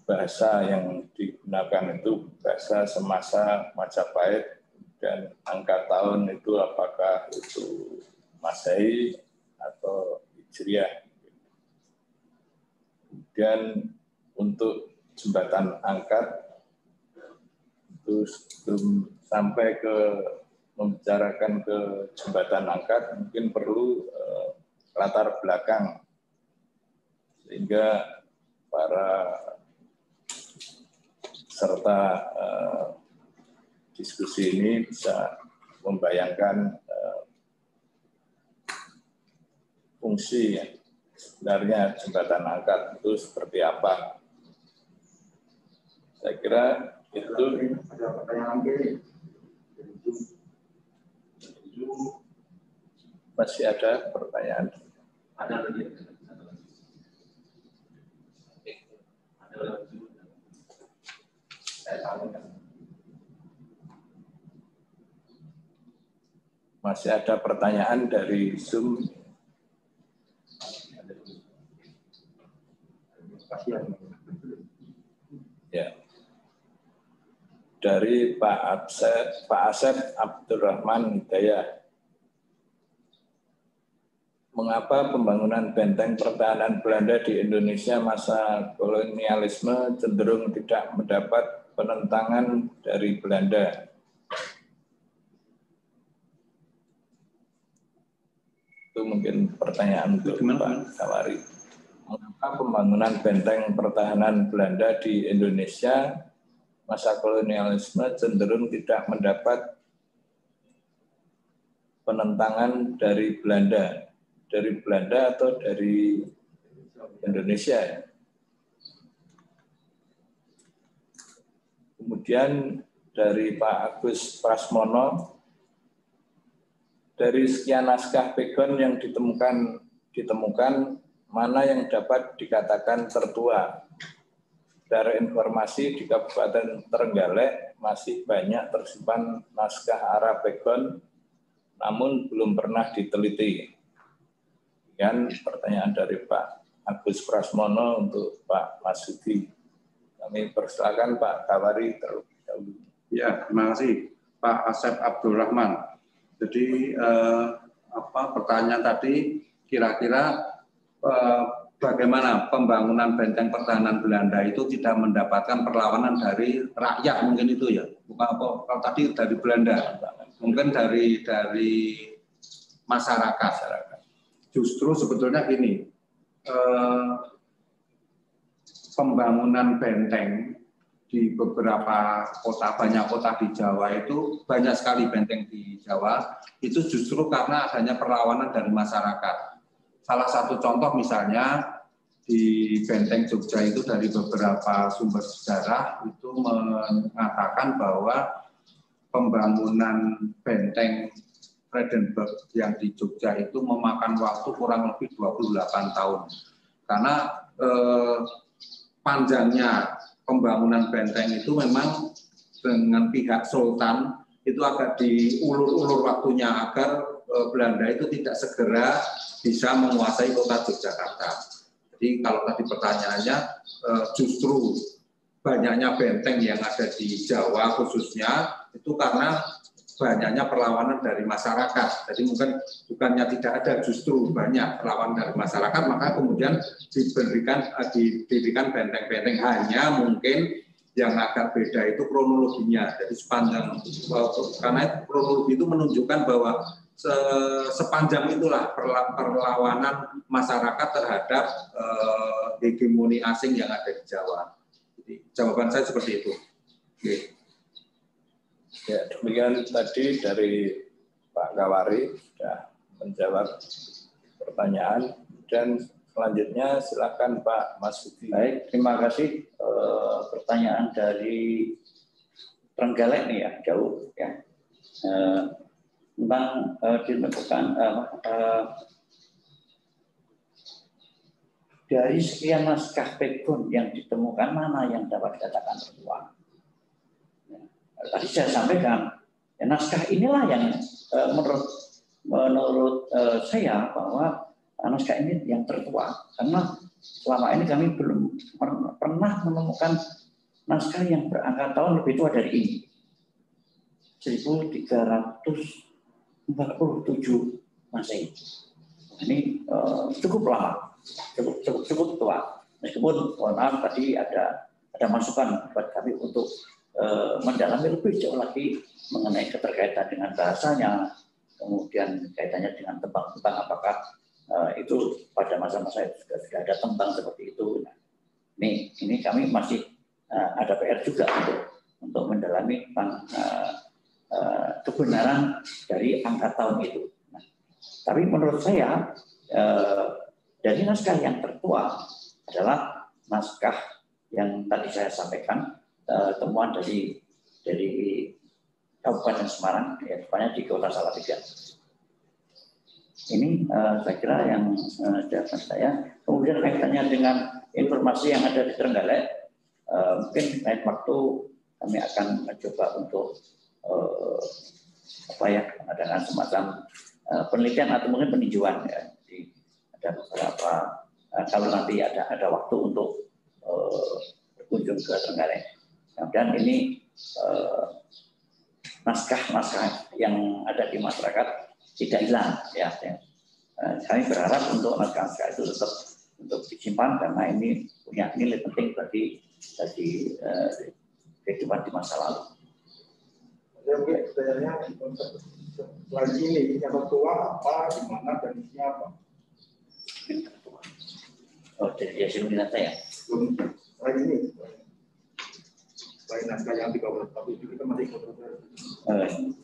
bahasa yang digunakan itu bahasa semasa Majapahit dan angka tahun itu apakah itu Masehi atau Hijriah. Kemudian untuk jembatan angkat itu sebelum sampai ke membicarakan ke jembatan angkat mungkin perlu latar belakang sehingga para serta diskusi ini bisa membayangkan fungsi sebenarnya jembatan angkat itu seperti apa. Saya kira itu. Ada pertanyaan lagi. Masih ada pertanyaan? Ada lagi. Masih ada pertanyaan dari Zoom? Ya. Dari Pak Asep Abdurrahman Hidayah. Mengapa pembangunan benteng pertahanan Belanda di Indonesia masa kolonialisme cenderung tidak mendapat penentangan dari Belanda? Itu mungkin pertanyaan untuk Pak Kawari. Mengapa pembangunan benteng pertahanan Belanda di Indonesia masa kolonialisme cenderung tidak mendapat penentangan dari Belanda? Dari Belanda atau dari Indonesia? Kemudian dari Pak Agus Prasmono, dari sekian naskah pegon yang ditemukan mana yang dapat dikatakan tertua? Dari informasi di Kabupaten Trenggalek masih banyak tersimpan naskah Arab pegon, namun belum pernah diteliti. Dan pertanyaan dari Pak Agus Prasmono untuk Pak Masudi. Kami persilakan Pak Kawari terlebih dahulu. Ya, terima kasih Pak Asep Abdurrahman. Jadi pertanyaan tadi kira-kira bagaimana pembangunan benteng pertahanan Belanda itu tidak mendapatkan perlawanan dari rakyat, mungkin itu ya, bukan apa kalau tadi dari Belanda, mungkin dari masyarakat. Justru sebetulnya gini, pembangunan benteng di beberapa kota, banyak kota di Jawa itu, banyak sekali benteng di Jawa, itu justru karena adanya perlawanan dari masyarakat. Salah satu contoh misalnya di Benteng Jogja itu dari beberapa sumber sejarah itu mengatakan bahwa pembangunan benteng Vredenburg yang di Jogja itu memakan waktu kurang lebih 28 tahun. Karena panjangnya pembangunan benteng itu memang dengan pihak Sultan itu agak diulur-ulur waktunya agar Belanda itu tidak segera bisa menguasai kota Yogyakarta. Jadi kalau tadi pertanyaannya justru banyaknya benteng yang ada di Jawa khususnya itu karena banyaknya perlawanan dari masyarakat. Jadi mungkin bukannya tidak ada, justru banyak perlawanan dari masyarakat, maka kemudian didirikan benteng-benteng. Hanya mungkin yang agak beda itu kronologinya. Jadi sepanjang, karena kronologi itu menunjukkan bahwa sepanjang itulah perlawanan masyarakat terhadap hegemoni asing yang ada di Jawa. Jadi jawaban saya seperti itu. Oke. Ya, demikian tadi dari Pak Kawari sudah menjawab pertanyaan, dan selanjutnya silakan Pak Masuki. Baik, terima kasih. Pertanyaan dari Trenggalek nih ya, jauh ya. Tentang ditemukan dari sekian naskah Pegon yang ditemukan, mana yang dapat dikatakan tertua? Tadi saya sampaikan, ya, naskah inilah yang menurut saya bahwa naskah ini yang tertua, karena selama ini kami belum pernah menemukan naskah yang berangka tahun lebih tua dari ini. 1347 Masehi. Ini cukup lama, cukup tua. Meskipun mohon maaf tadi ada masukan buat kami untuk mendalami lebih jauh lagi mengenai keterkaitan dengan bahasanya, kemudian kaitannya dengan tembang-tembang, apakah itu pada masa-masa itu sudah ada tembang seperti itu. Nah, ini kami masih ada PR juga untuk mendalami tentang kebenaran dari angka tahun itu. Nah, tapi menurut saya dari naskah yang tertua adalah naskah yang tadi saya sampaikan, temuan dari Kabupaten Semarang, ya, tepatnya di Kota Salatiga. Ini saya kira yang jawaban saya. Kemudian kaitannya dengan informasi yang ada di Trenggalek, mungkin lain waktu kami akan mencoba untuk mengadakan semacam penelitian atau mungkin peninjauan. Ya. Jadi ada beberapa kalau nanti ada waktu untuk berkunjung ke Trenggalek. Dan ini naskah-naskah yang ada di masyarakat tidak hilang, ya. Kami berharap untuk naskah-naskah itu tetap untuk disimpan karena ini punya nilai penting bagi kehidupan di masa lalu. Mungkin sebenarnya selain ini yang tertua apa, di mana dan isinya apa? Oh, dari Yasin Minata ya. Selain ini. Selain naskah yang 31 itu kita masih kontroversi.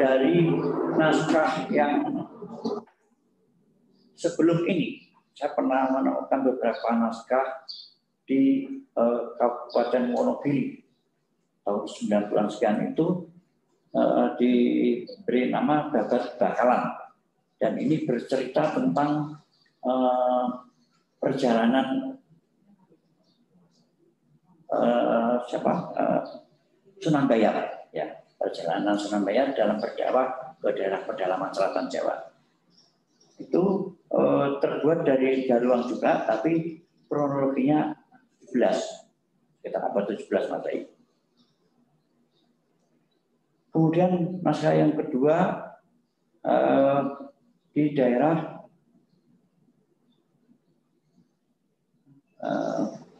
Dari naskah yang sebelum ini, saya pernah menemukan beberapa naskah di Kabupaten Wonogiri tahun 90-an sekian itu diberi nama Babat Bakalan, dan ini bercerita tentang perjalanan Sunan Bayar, ya, perjalanan Sunan Bayar dalam berdakwah ke daerah pedalaman selatan Jawa. Itu terbuat dari Galuang juga, tapi kronologinya 17, kita abad 17 Masehi. Kemudian naskah yang kedua di daerah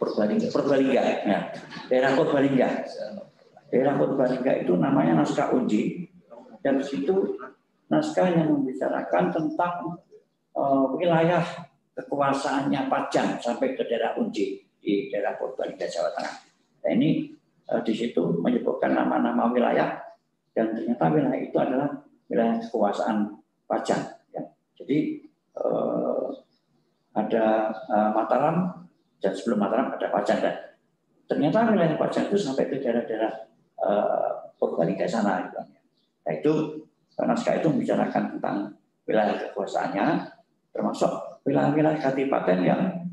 Purbalingga, ya. Daerah Purbalingga. Daerah Purbalingga itu namanya naskah Unji, dan di situ naskah yang membicarakan tentang wilayah kekuasaannya Pajang sampai ke daerah Unji di daerah Purbalingga, Jawa Tengah. Nah, ini di situ menyebutkan nama-nama wilayah, dan ternyata wilayah itu adalah wilayah kekuasaan Pajang. Ya. Jadi ada Mataram, dan sebelum Mataram ada Pajang, dan ternyata wilayah Pajang itu sampai ke daerah-daerah Purbalingga sana. Gitu. Nah, itu naskah itu membicarakan tentang wilayah kekuasaannya, termasuk wilayah-wilayah kadipaten yang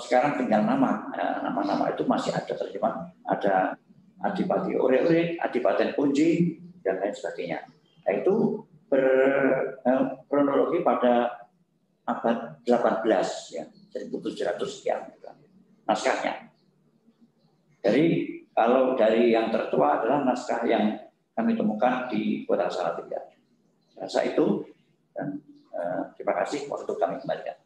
sekarang tinggal nama. Nama-nama itu masih ada terjemahan, ada Adipati Ore-Ore, Adipaten Punji, dan lain sebagainya. Nah, itu berkronologi pada abad 18 ya, 1700 sekian naskahnya. Jadi kalau dari yang tertua adalah naskah yang kami temukan di Kota Salatiga. Rasa itu, dan terima kasih waktu kami kembalikan.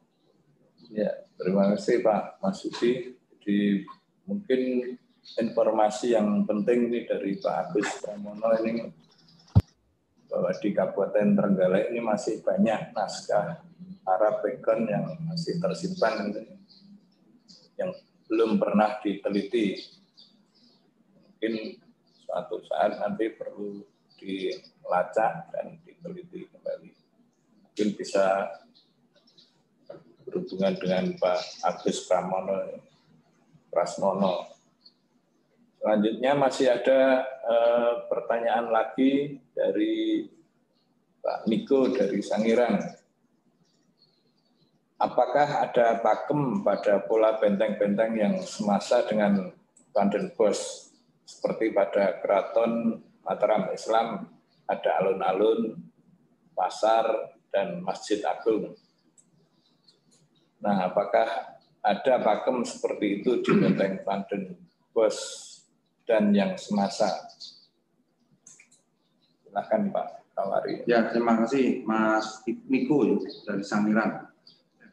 Ya, terima kasih Pak Marsudi. Jadi mungkin informasi yang penting ini dari Pak Agus Pramono ini bahwa di Kabupaten Trenggalek ini masih banyak naskah Arab Pegon yang masih tersimpan yang belum pernah diteliti. Mungkin suatu saat nanti perlu dilacak dan diteliti kembali. Mungkin bisa berhubungan dengan Pak Agus Prasmono. Selanjutnya masih ada pertanyaan lagi dari Pak Niko dari Sangiran. Apakah ada pakem pada pola benteng-benteng yang semasa dengan Van den Bosch seperti pada Keraton Mataram Islam ada alun-alun, pasar, dan Masjid Agung? Nah, apakah ada pakem seperti itu di benteng Van den Bosch dan yang semasa? Silakan Pak Kawari. Ya, terima kasih Mas Niko dari Sangiran.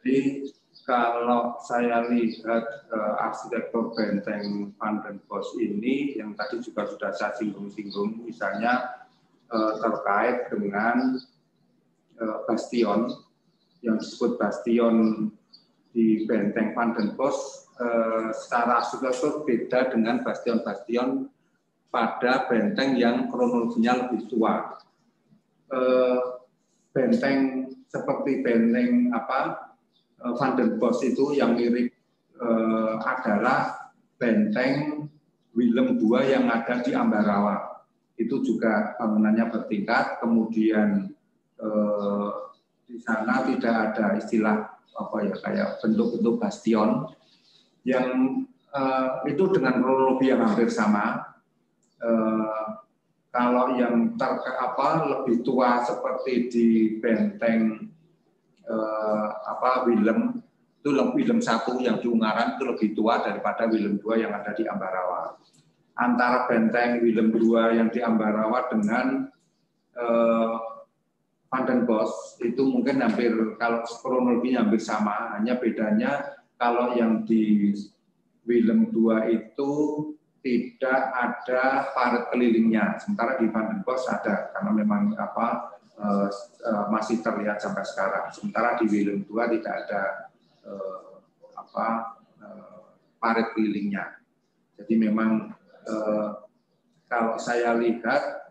Jadi kalau saya lihat arsitektur benteng Van den Bosch ini yang tadi juga sudah saya singgung-singgung, misalnya terkait dengan bastion yang disebut bastion di benteng Van den Bosch, secara arsitektur beda dengan bastion-bastion pada benteng yang kronologinya lebih tua. Benteng seperti benteng Van den Bosch itu yang mirip adalah benteng Willem II yang ada di Ambarawa. Itu juga bangunannya bertingkat, kemudian di sana tidak ada istilah kayak bentuk-bentuk bastion yang itu dengan kronologi yang hampir sama. Kalau yang lebih tua seperti di benteng Willem itu Willem I yang di Ungaran itu lebih tua daripada Willem II yang ada di Ambarawa. Antara benteng Willem II yang di Ambarawa dengan Van den Bosch itu mungkin hampir, kalau kronologinya hampir sama, hanya bedanya kalau yang di Willem II itu tidak ada parit kelilingnya, sementara di Van den Bosch ada, karena memang masih terlihat sampai sekarang. Sementara di Willem II tidak ada parit kelilingnya. Jadi memang kalau saya lihat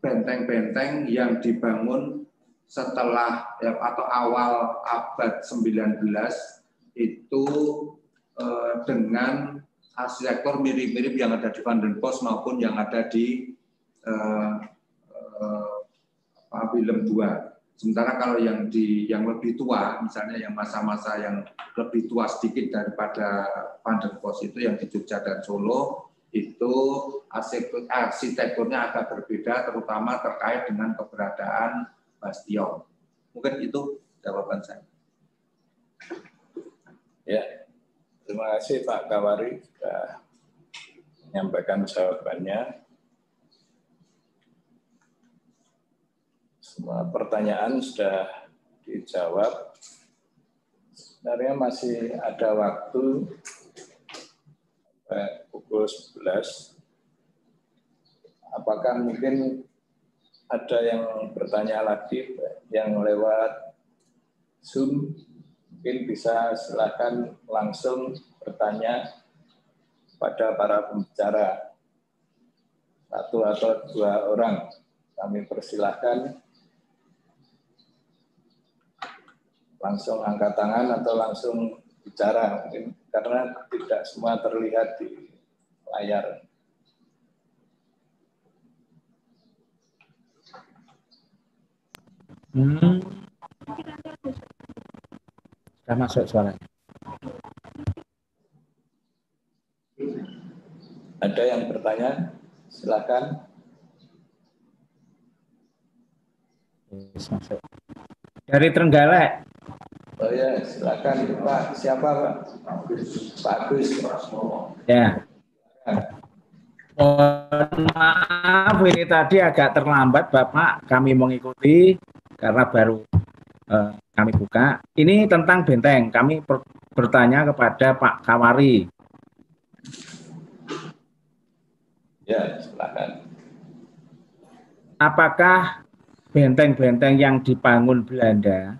benteng-benteng yang dibangun setelah atau awal abad 19 itu dengan arsitektur mirip-mirip yang ada di Van den Bosch maupun yang ada di Willem II. Sementara kalau yang lebih tua, misalnya yang masa-masa yang lebih tua sedikit daripada Van den Bosch itu yang di Jogja dan Solo, itu arsitekturnya agak berbeda, terutama terkait dengan keberadaan bastion. Mungkin itu jawaban saya. Ya, terima kasih Pak Kawari sudah menyampaikan jawabannya. Semua pertanyaan sudah dijawab. Sebenarnya masih ada waktu sampai pukul 11. Apakah mungkin ada yang bertanya lagi yang lewat Zoom? Mungkin bisa silakan langsung bertanya pada para pembicara, 1 atau 2 orang. Kami persilahkan langsung angkat tangan atau langsung bicara, mungkin karena tidak semua terlihat di layar. Sudah masuk suaranya. Ada yang bertanya? Silakan. Masuk. Dari Trenggalek. Oh ya, silakan Pak. Siapa Pak? Pak Agus. Ya. Mohon maaf ini tadi agak terlambat Bapak, kami mengikuti karena baru kami buka. Ini tentang benteng, kami bertanya kepada Pak Kawari. Ya, silakan. Apakah benteng-benteng yang dibangun Belanda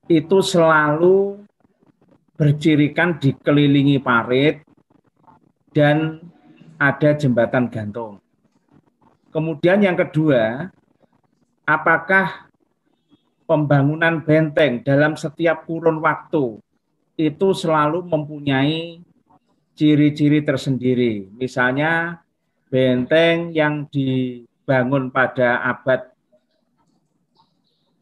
itu selalu bercirikan dikelilingi parit dan ada jembatan gantung? Kemudian yang kedua, apakah pembangunan benteng dalam setiap kurun waktu itu selalu mempunyai ciri-ciri tersendiri? Misalnya benteng yang dibangun pada abad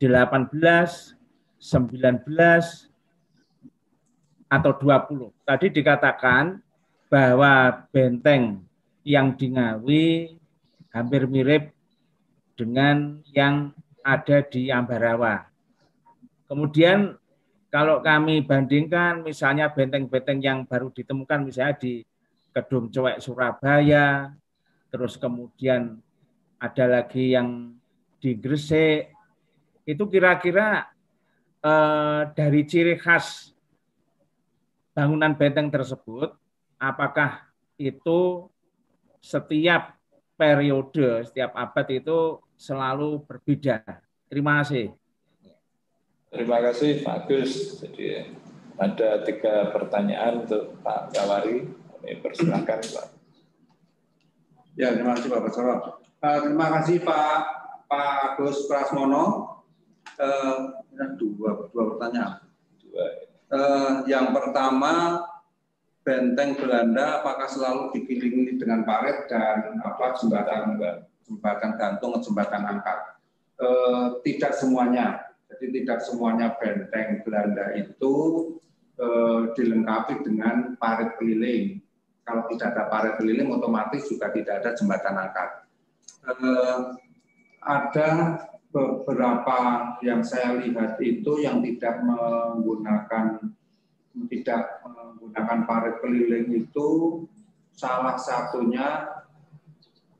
18, 19, atau 20. Tadi dikatakan bahwa benteng yang di Ngawi hampir mirip dengan yang ada di Ambarawa. Kemudian kalau kami bandingkan misalnya benteng-benteng yang baru ditemukan misalnya di Kedung Coek Surabaya, terus kemudian ada lagi yang di Gresik, itu kira-kira dari ciri khas bangunan benteng tersebut, apakah itu setiap periode, setiap abad itu selalu berbeda? Terima kasih. Terima kasih Pak Agus. Jadi ada 3 pertanyaan untuk Pak Kawari. Kami persilakan Pak. Ya, terima kasih Pak Basoro. Terima kasih Pak Agus Prasmono. Dua pertanyaan. Yang pertama, benteng Belanda apakah selalu dikelilingi dengan parit dan jembatan gantung atau jembatan angkat? Tidak semuanya. Jadi tidak semuanya benteng Belanda itu dilengkapi dengan parit keliling. Kalau tidak ada parit keliling, otomatis juga tidak ada jembatan angkat. Ada beberapa yang saya lihat itu yang tidak menggunakan parit keliling itu, salah satunya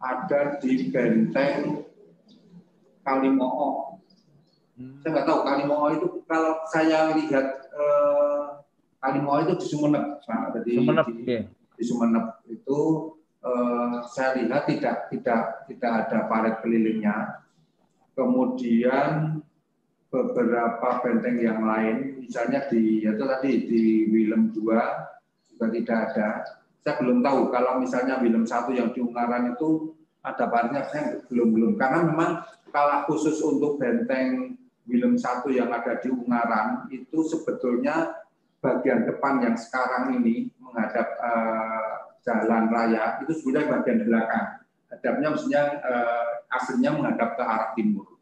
ada di benteng Kalimo'o. Saya nggak tahu Kalimo'o itu, kalau saya lihat Kalimo'o itu di Sumeneb, nah, di Sumeneb itu saya lihat tidak ada parit kelilingnya. Kemudian beberapa benteng yang lain, misalnya di Willem 2 juga tidak ada. Saya belum tahu kalau misalnya Willem 1 yang di Ungaran itu ada paritnya, saya belum. Karena memang kalau khusus untuk benteng Willem 1 yang ada di Ungaran itu sebetulnya bagian depan yang sekarang ini menghadap jalan raya itu sebenarnya bagian belakang. Hadapnya mestinya aslinya menghadap ke arah timur.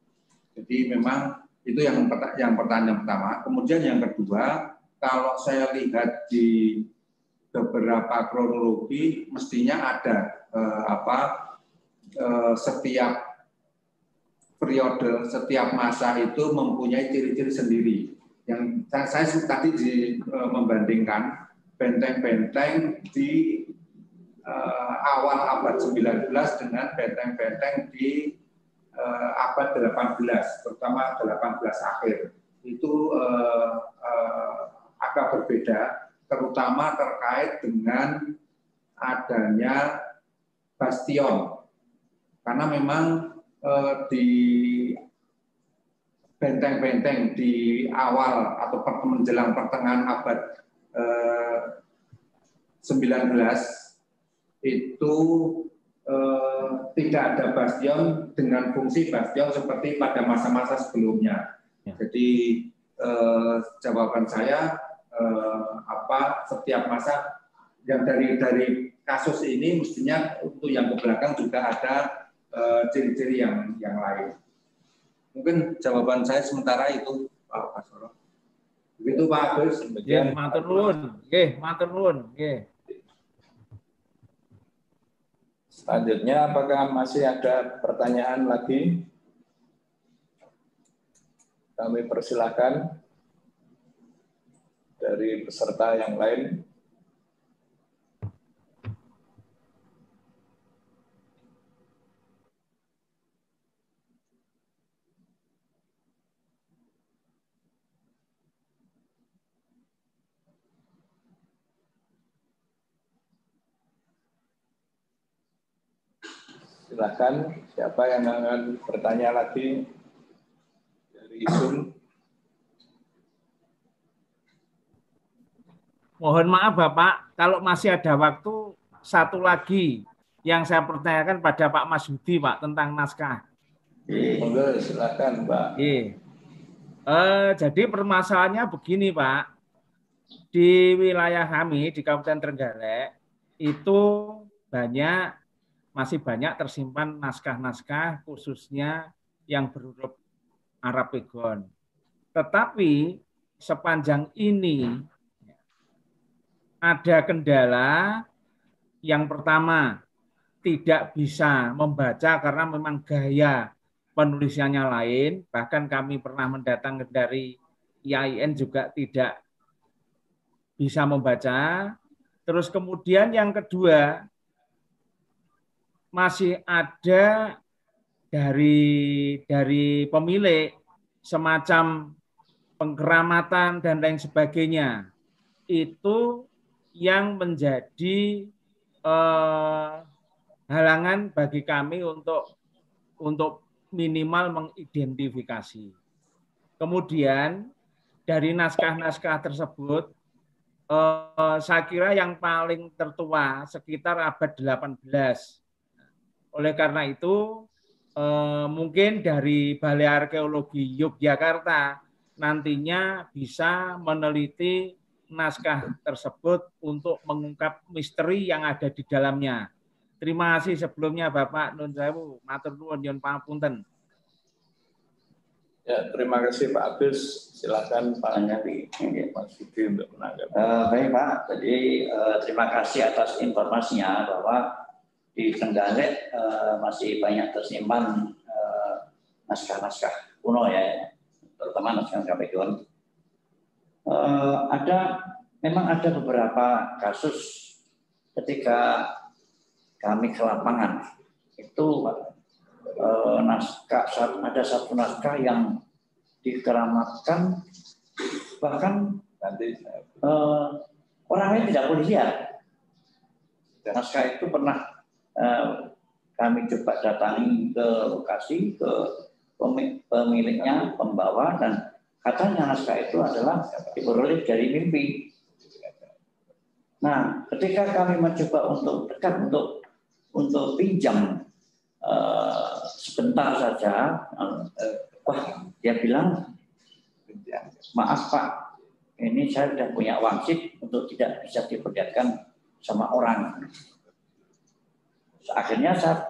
Jadi memang itu yang pertanyaan pertama. Kemudian yang kedua, kalau saya lihat di beberapa kronologi mestinya ada setiap periode, setiap masa itu mempunyai ciri-ciri sendiri. Yang saya tadi membandingkan benteng-benteng di awal abad 19 dengan benteng-benteng di abad 18, terutama 18 akhir. Itu agak berbeda, terutama terkait dengan adanya bastion. Karena memang di benteng-benteng di awal atau menjelang pertengahan abad 19 itu tidak ada bastion dengan fungsi bastion seperti pada masa-masa sebelumnya. Jadi jawaban saya setiap masa yang dari kasus ini mestinya untuk yang ke belakang juga ada ciri-ciri yang lain. Mungkin jawaban saya sementara itu, Pak Basoro. Begitu Pak Agus. Nggih, matur nuwun. Nggih, matur nuwun. Nggih. Selanjutnya, apakah masih ada pertanyaan lagi? Kami persilahkan dari peserta yang lain. Silakan, siapa yang akan bertanya lagi dari Zoom? Mohon maaf Bapak, kalau masih ada waktu, satu lagi yang saya pertanyakan pada Pak Mas Hudi Pak tentang naskah. Monggo, silakan Pak. Jadi permasalahannya begini Pak, di wilayah kami di Kabupaten Trenggalek itu masih banyak tersimpan naskah-naskah khususnya yang berhuruf Arab Pegon. Tetapi sepanjang ini ada kendala. Yang pertama, tidak bisa membaca karena memang gaya penulisannya lain. Bahkan kami pernah mendatang dari IAIN juga tidak bisa membaca. Terus kemudian yang kedua, masih ada dari pemilik semacam pengkeramatan dan lain sebagainya. Itu yang menjadi halangan bagi kami untuk minimal mengidentifikasi. Kemudian dari naskah-naskah tersebut, saya kira yang paling tertua sekitar abad 18. Oleh karena itu, mungkin dari Balai Arkeologi Yogyakarta nantinya bisa meneliti naskah tersebut untuk mengungkap misteri yang ada di dalamnya. Terima kasih sebelumnya Bapak Nun Sewu, matur nuwun nyuwun pangapunten. Ya, terima kasih Pak Agus. Silakan Pak Mas Hudi untuk menanggapi. Baik Pak, jadi terima kasih atas informasinya bahwa di Trenggalek masih banyak tersimpan naskah-naskah kuno ya, terutama naskah-naskah Pegon. Memang ada beberapa kasus ketika kami ke lapangan itu ada satu naskah yang dikeramatkan bahkan orang lain tidak boleh lihat. Naskah itu pernah kami coba datangi ke lokasi, ke pemiliknya, pembawa, dan katanya naskah itu adalah diperoleh dari mimpi. Nah, ketika kami mencoba untuk dekat untuk pinjam sebentar saja, dia bilang, maaf Pak, ini saya sudah punya wangsit untuk tidak bisa diperlihatkan sama orang. Akhirnya saya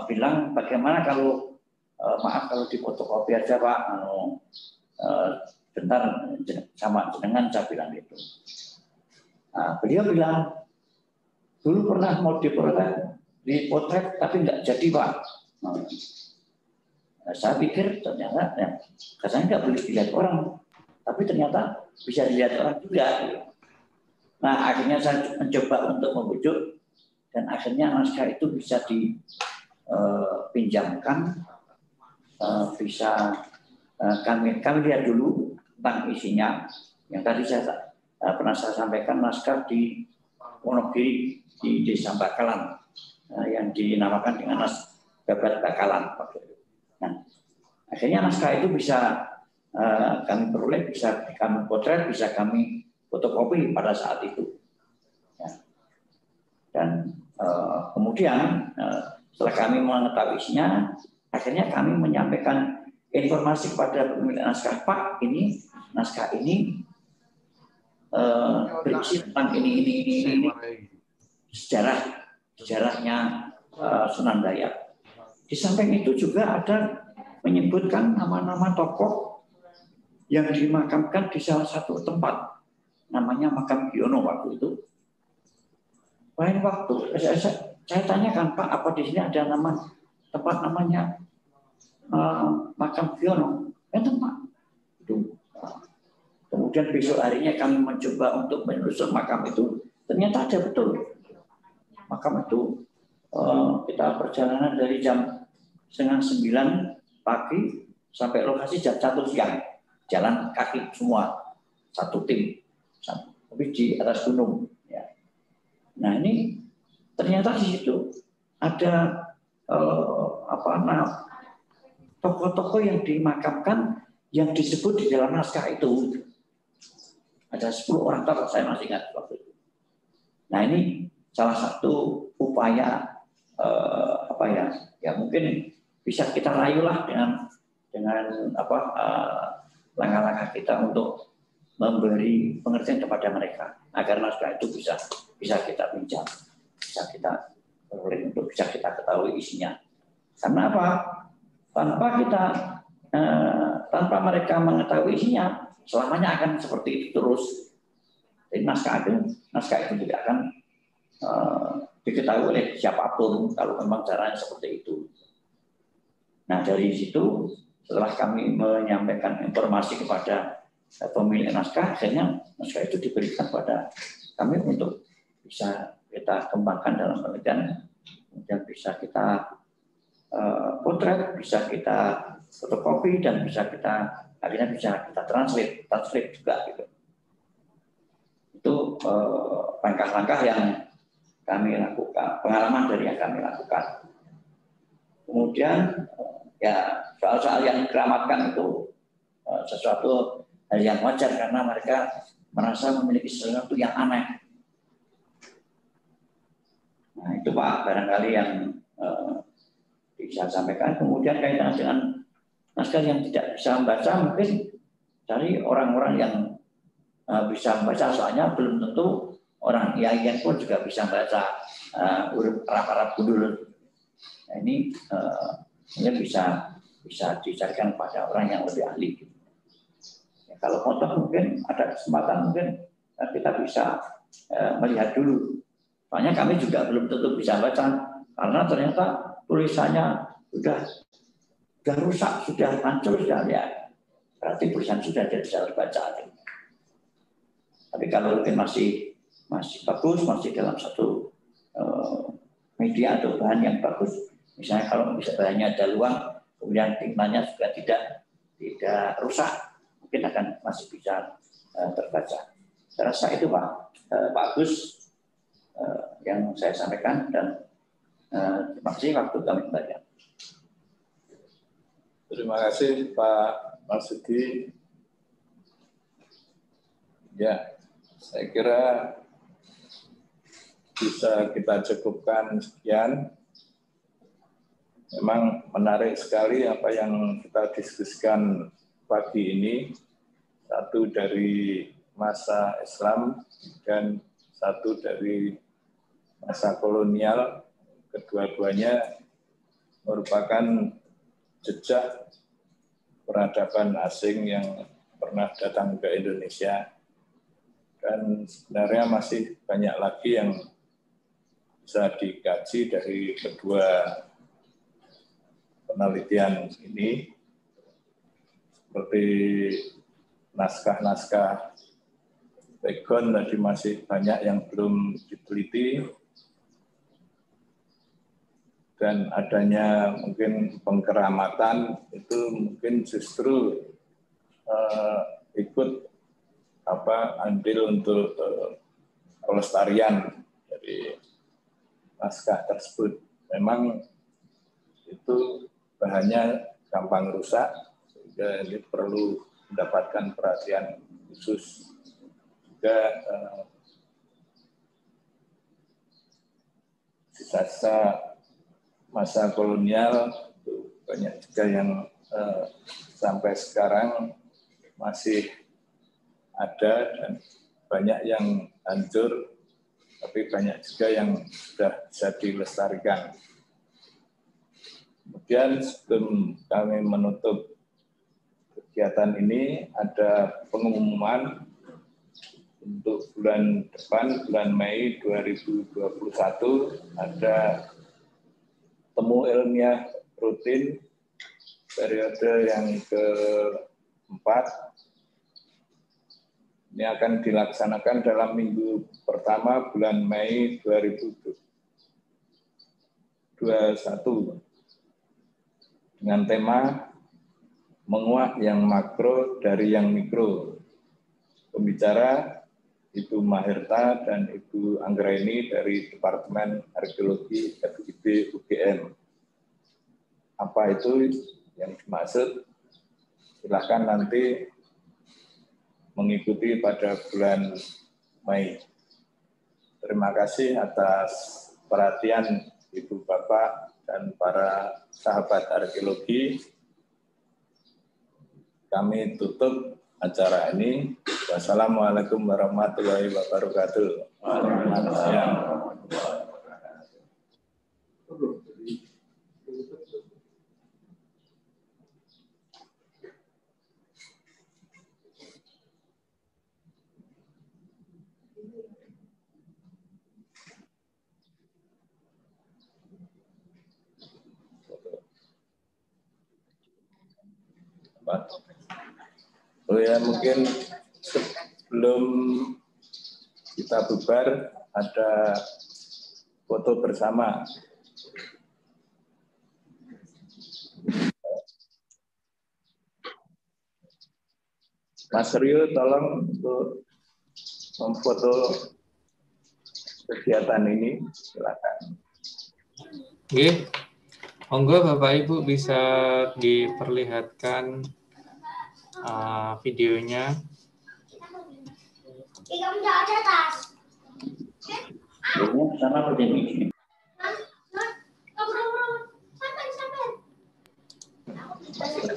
bilang, bagaimana kalau maaf kalau difotokopi aja Pak, bentar sama dengan saya bilang itu. Nah, beliau bilang, dulu pernah mau dipotret tapi nggak jadi Pak. Nah, saya pikir ternyata katanya nggak boleh dilihat orang, tapi ternyata bisa dilihat orang juga. Nah, akhirnya saya mencoba untuk membujuk, dan akhirnya naskah itu bisa dipinjamkan, bisa kami lihat dulu tentang isinya. Yang tadi saya pernah saya sampaikan, naskah di Wonogiri di Desa Bakalan yang dinamakan dengan Babat Bakalan. Nah, akhirnya naskah itu bisa kami peroleh, bisa kami potret, bisa kami fotokopi pada saat itu. Ya. Dan kemudian setelah kami mengetahui isinya, akhirnya kami menyampaikan informasi kepada pemilik naskah, Pak, ini naskah ini berisi tentang ini sejarahnya Sunan Dayak. Di samping itu juga ada menyebutkan nama-nama tokoh yang dimakamkan di salah satu tempat, namanya makam Giono waktu itu. Lain waktu saya tanyakan, Pak, apa di sini ada tempat namanya makam Giono? Tempat itu. Kemudian besok harinya kami mencoba untuk menelusuri makam itu, ternyata ada betul. Makam itu kita perjalanan dari jam 8:30 pagi sampai lokasi jam 1 siang, jalan kaki semua, satu tim, tapi di atas gunung. Ya. Nah ini ternyata di situ ada tokoh-tokoh yang dimakamkan yang disebut di dalam naskah itu. Ada 10 orang tokoh, saya masih ingat waktu itu. Nah ini salah satu upaya ya mungkin bisa kita rayulah dengan langkah-langkah kita untuk memberi pengertian kepada mereka agar naskah itu bisa kita pinjam, bisa kita peroleh untuk bisa kita ketahui isinya. Karena apa? Tanpa mereka mengetahui isinya, selamanya akan seperti itu terus. Jadi naskah itu tidak akan diketahui oleh siapapun kalau memang caranya seperti itu. Nah dari situ setelah kami menyampaikan informasi kepada pemilik naskah, akhirnya naskah itu diberikan pada kami untuk bisa kita kembangkan dalam penelitian, kemudian bisa kita potret, bisa kita fotokopi, dan akhirnya bisa kita translate juga gitu. Itu langkah-langkah yang kami lakukan, pengalaman dari yang kami lakukan. Kemudian ya soal-soal yang dikeramatkan itu sesuatu hal yang wajar karena mereka merasa memiliki sesuatu yang aneh. Nah itu Pak barangkali yang bisa sampaikan. Kemudian kaitan dengan naskah yang tidak bisa membaca, mungkin cari orang-orang yang bisa membaca, soalnya belum tentu orang Yayan pun juga bisa membaca huruf Arab gundul. Nah, ini bisa dicarikan pada orang yang lebih ahli. Ya, kalau foto mungkin ada kesempatan, mungkin kita bisa melihat dulu. Soalnya kami juga belum tentu bisa baca karena ternyata tulisannya sudah rusak, sudah hancur, sudah ya. Berarti tulisan sudah tidak bisa terbaca. Tapi kalau mungkin masih bagus, masih dalam satu media atau bahan yang bagus, misalnya kalau bisa bahannya ada luang, kemudian timbanya juga tidak rusak, mungkin akan masih bisa terbaca. Saya rasa itu Pak Agus yang saya sampaikan, dan terima kasih waktu kami banyak. Terima kasih Pak Marsudi. Ya, saya kira bisa kita cukupkan sekian. Memang menarik sekali apa yang kita diskusikan pagi ini. Satu dari masa Islam dan satu dari masa kolonial. Kedua-duanya merupakan jejak peradaban asing yang pernah datang ke Indonesia. Dan sebenarnya masih banyak lagi yang bisa dikaji dari kedua penelitian ini, seperti naskah-naskah Pegon tadi masih banyak yang belum diteliti, dan adanya mungkin pengkeramatan itu mungkin justru ikut andil untuk pelestarian dari naskah tersebut. Memang itu bahannya gampang rusak, sehingga ini perlu mendapatkan perhatian khusus. Juga sisa-sisa masa kolonial itu banyak juga yang sampai sekarang masih ada, dan banyak yang hancur, tapi banyak juga yang sudah bisa dilestarikan. Kemudian sebelum kami menutup kegiatan ini ada pengumuman untuk bulan depan, bulan Mei 2021, ada temu ilmiah rutin periode yang keempat. Ini akan dilaksanakan dalam minggu pertama bulan Mei 2021 dengan tema menguak yang makro dari yang mikro. Pembicara Ibu Mahirta dan Ibu Anggraini dari Departemen Arkeologi FIB UGM. Apa itu yang dimaksud? Silakan nanti mengikuti pada bulan Mei. Terima kasih atas perhatian Ibu Bapak dan para sahabat arkeologi. Kami tutup acara ini. Wassalamualaikum warahmatullahi wabarakatuh. Oh ya, mungkin sebelum kita bubar ada foto bersama. Mas Rio, tolong untuk memfoto kegiatan ini, silakan. Oke, monggo Bapak Ibu bisa diperlihatkan videonya. Sama begini.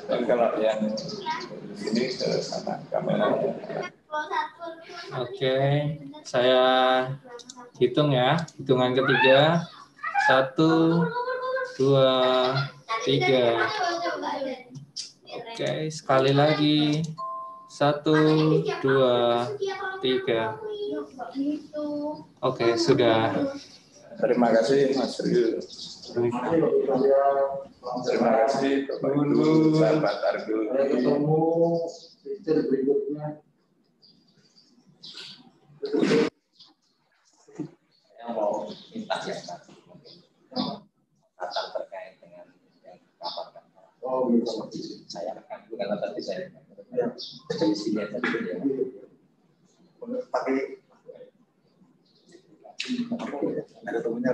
Kalau yang ini ke sana kamera. Oke, saya hitung ya. Hitungan ketiga. 1, 2, 3. Oke, sekali lagi. 1, 2, 3. Oke, sudah. Terima kasih Mas Rio. Terima kasih Bapak Ibu sahabat arkeologi. Ketemu picture berikutnya. Saya mau minta ya Pak, catatan terkait dengan yang kapal. Oh, gitu. Saya rekam dulu karena tadi saya di sini aja dulu ya. Pakai ada temennya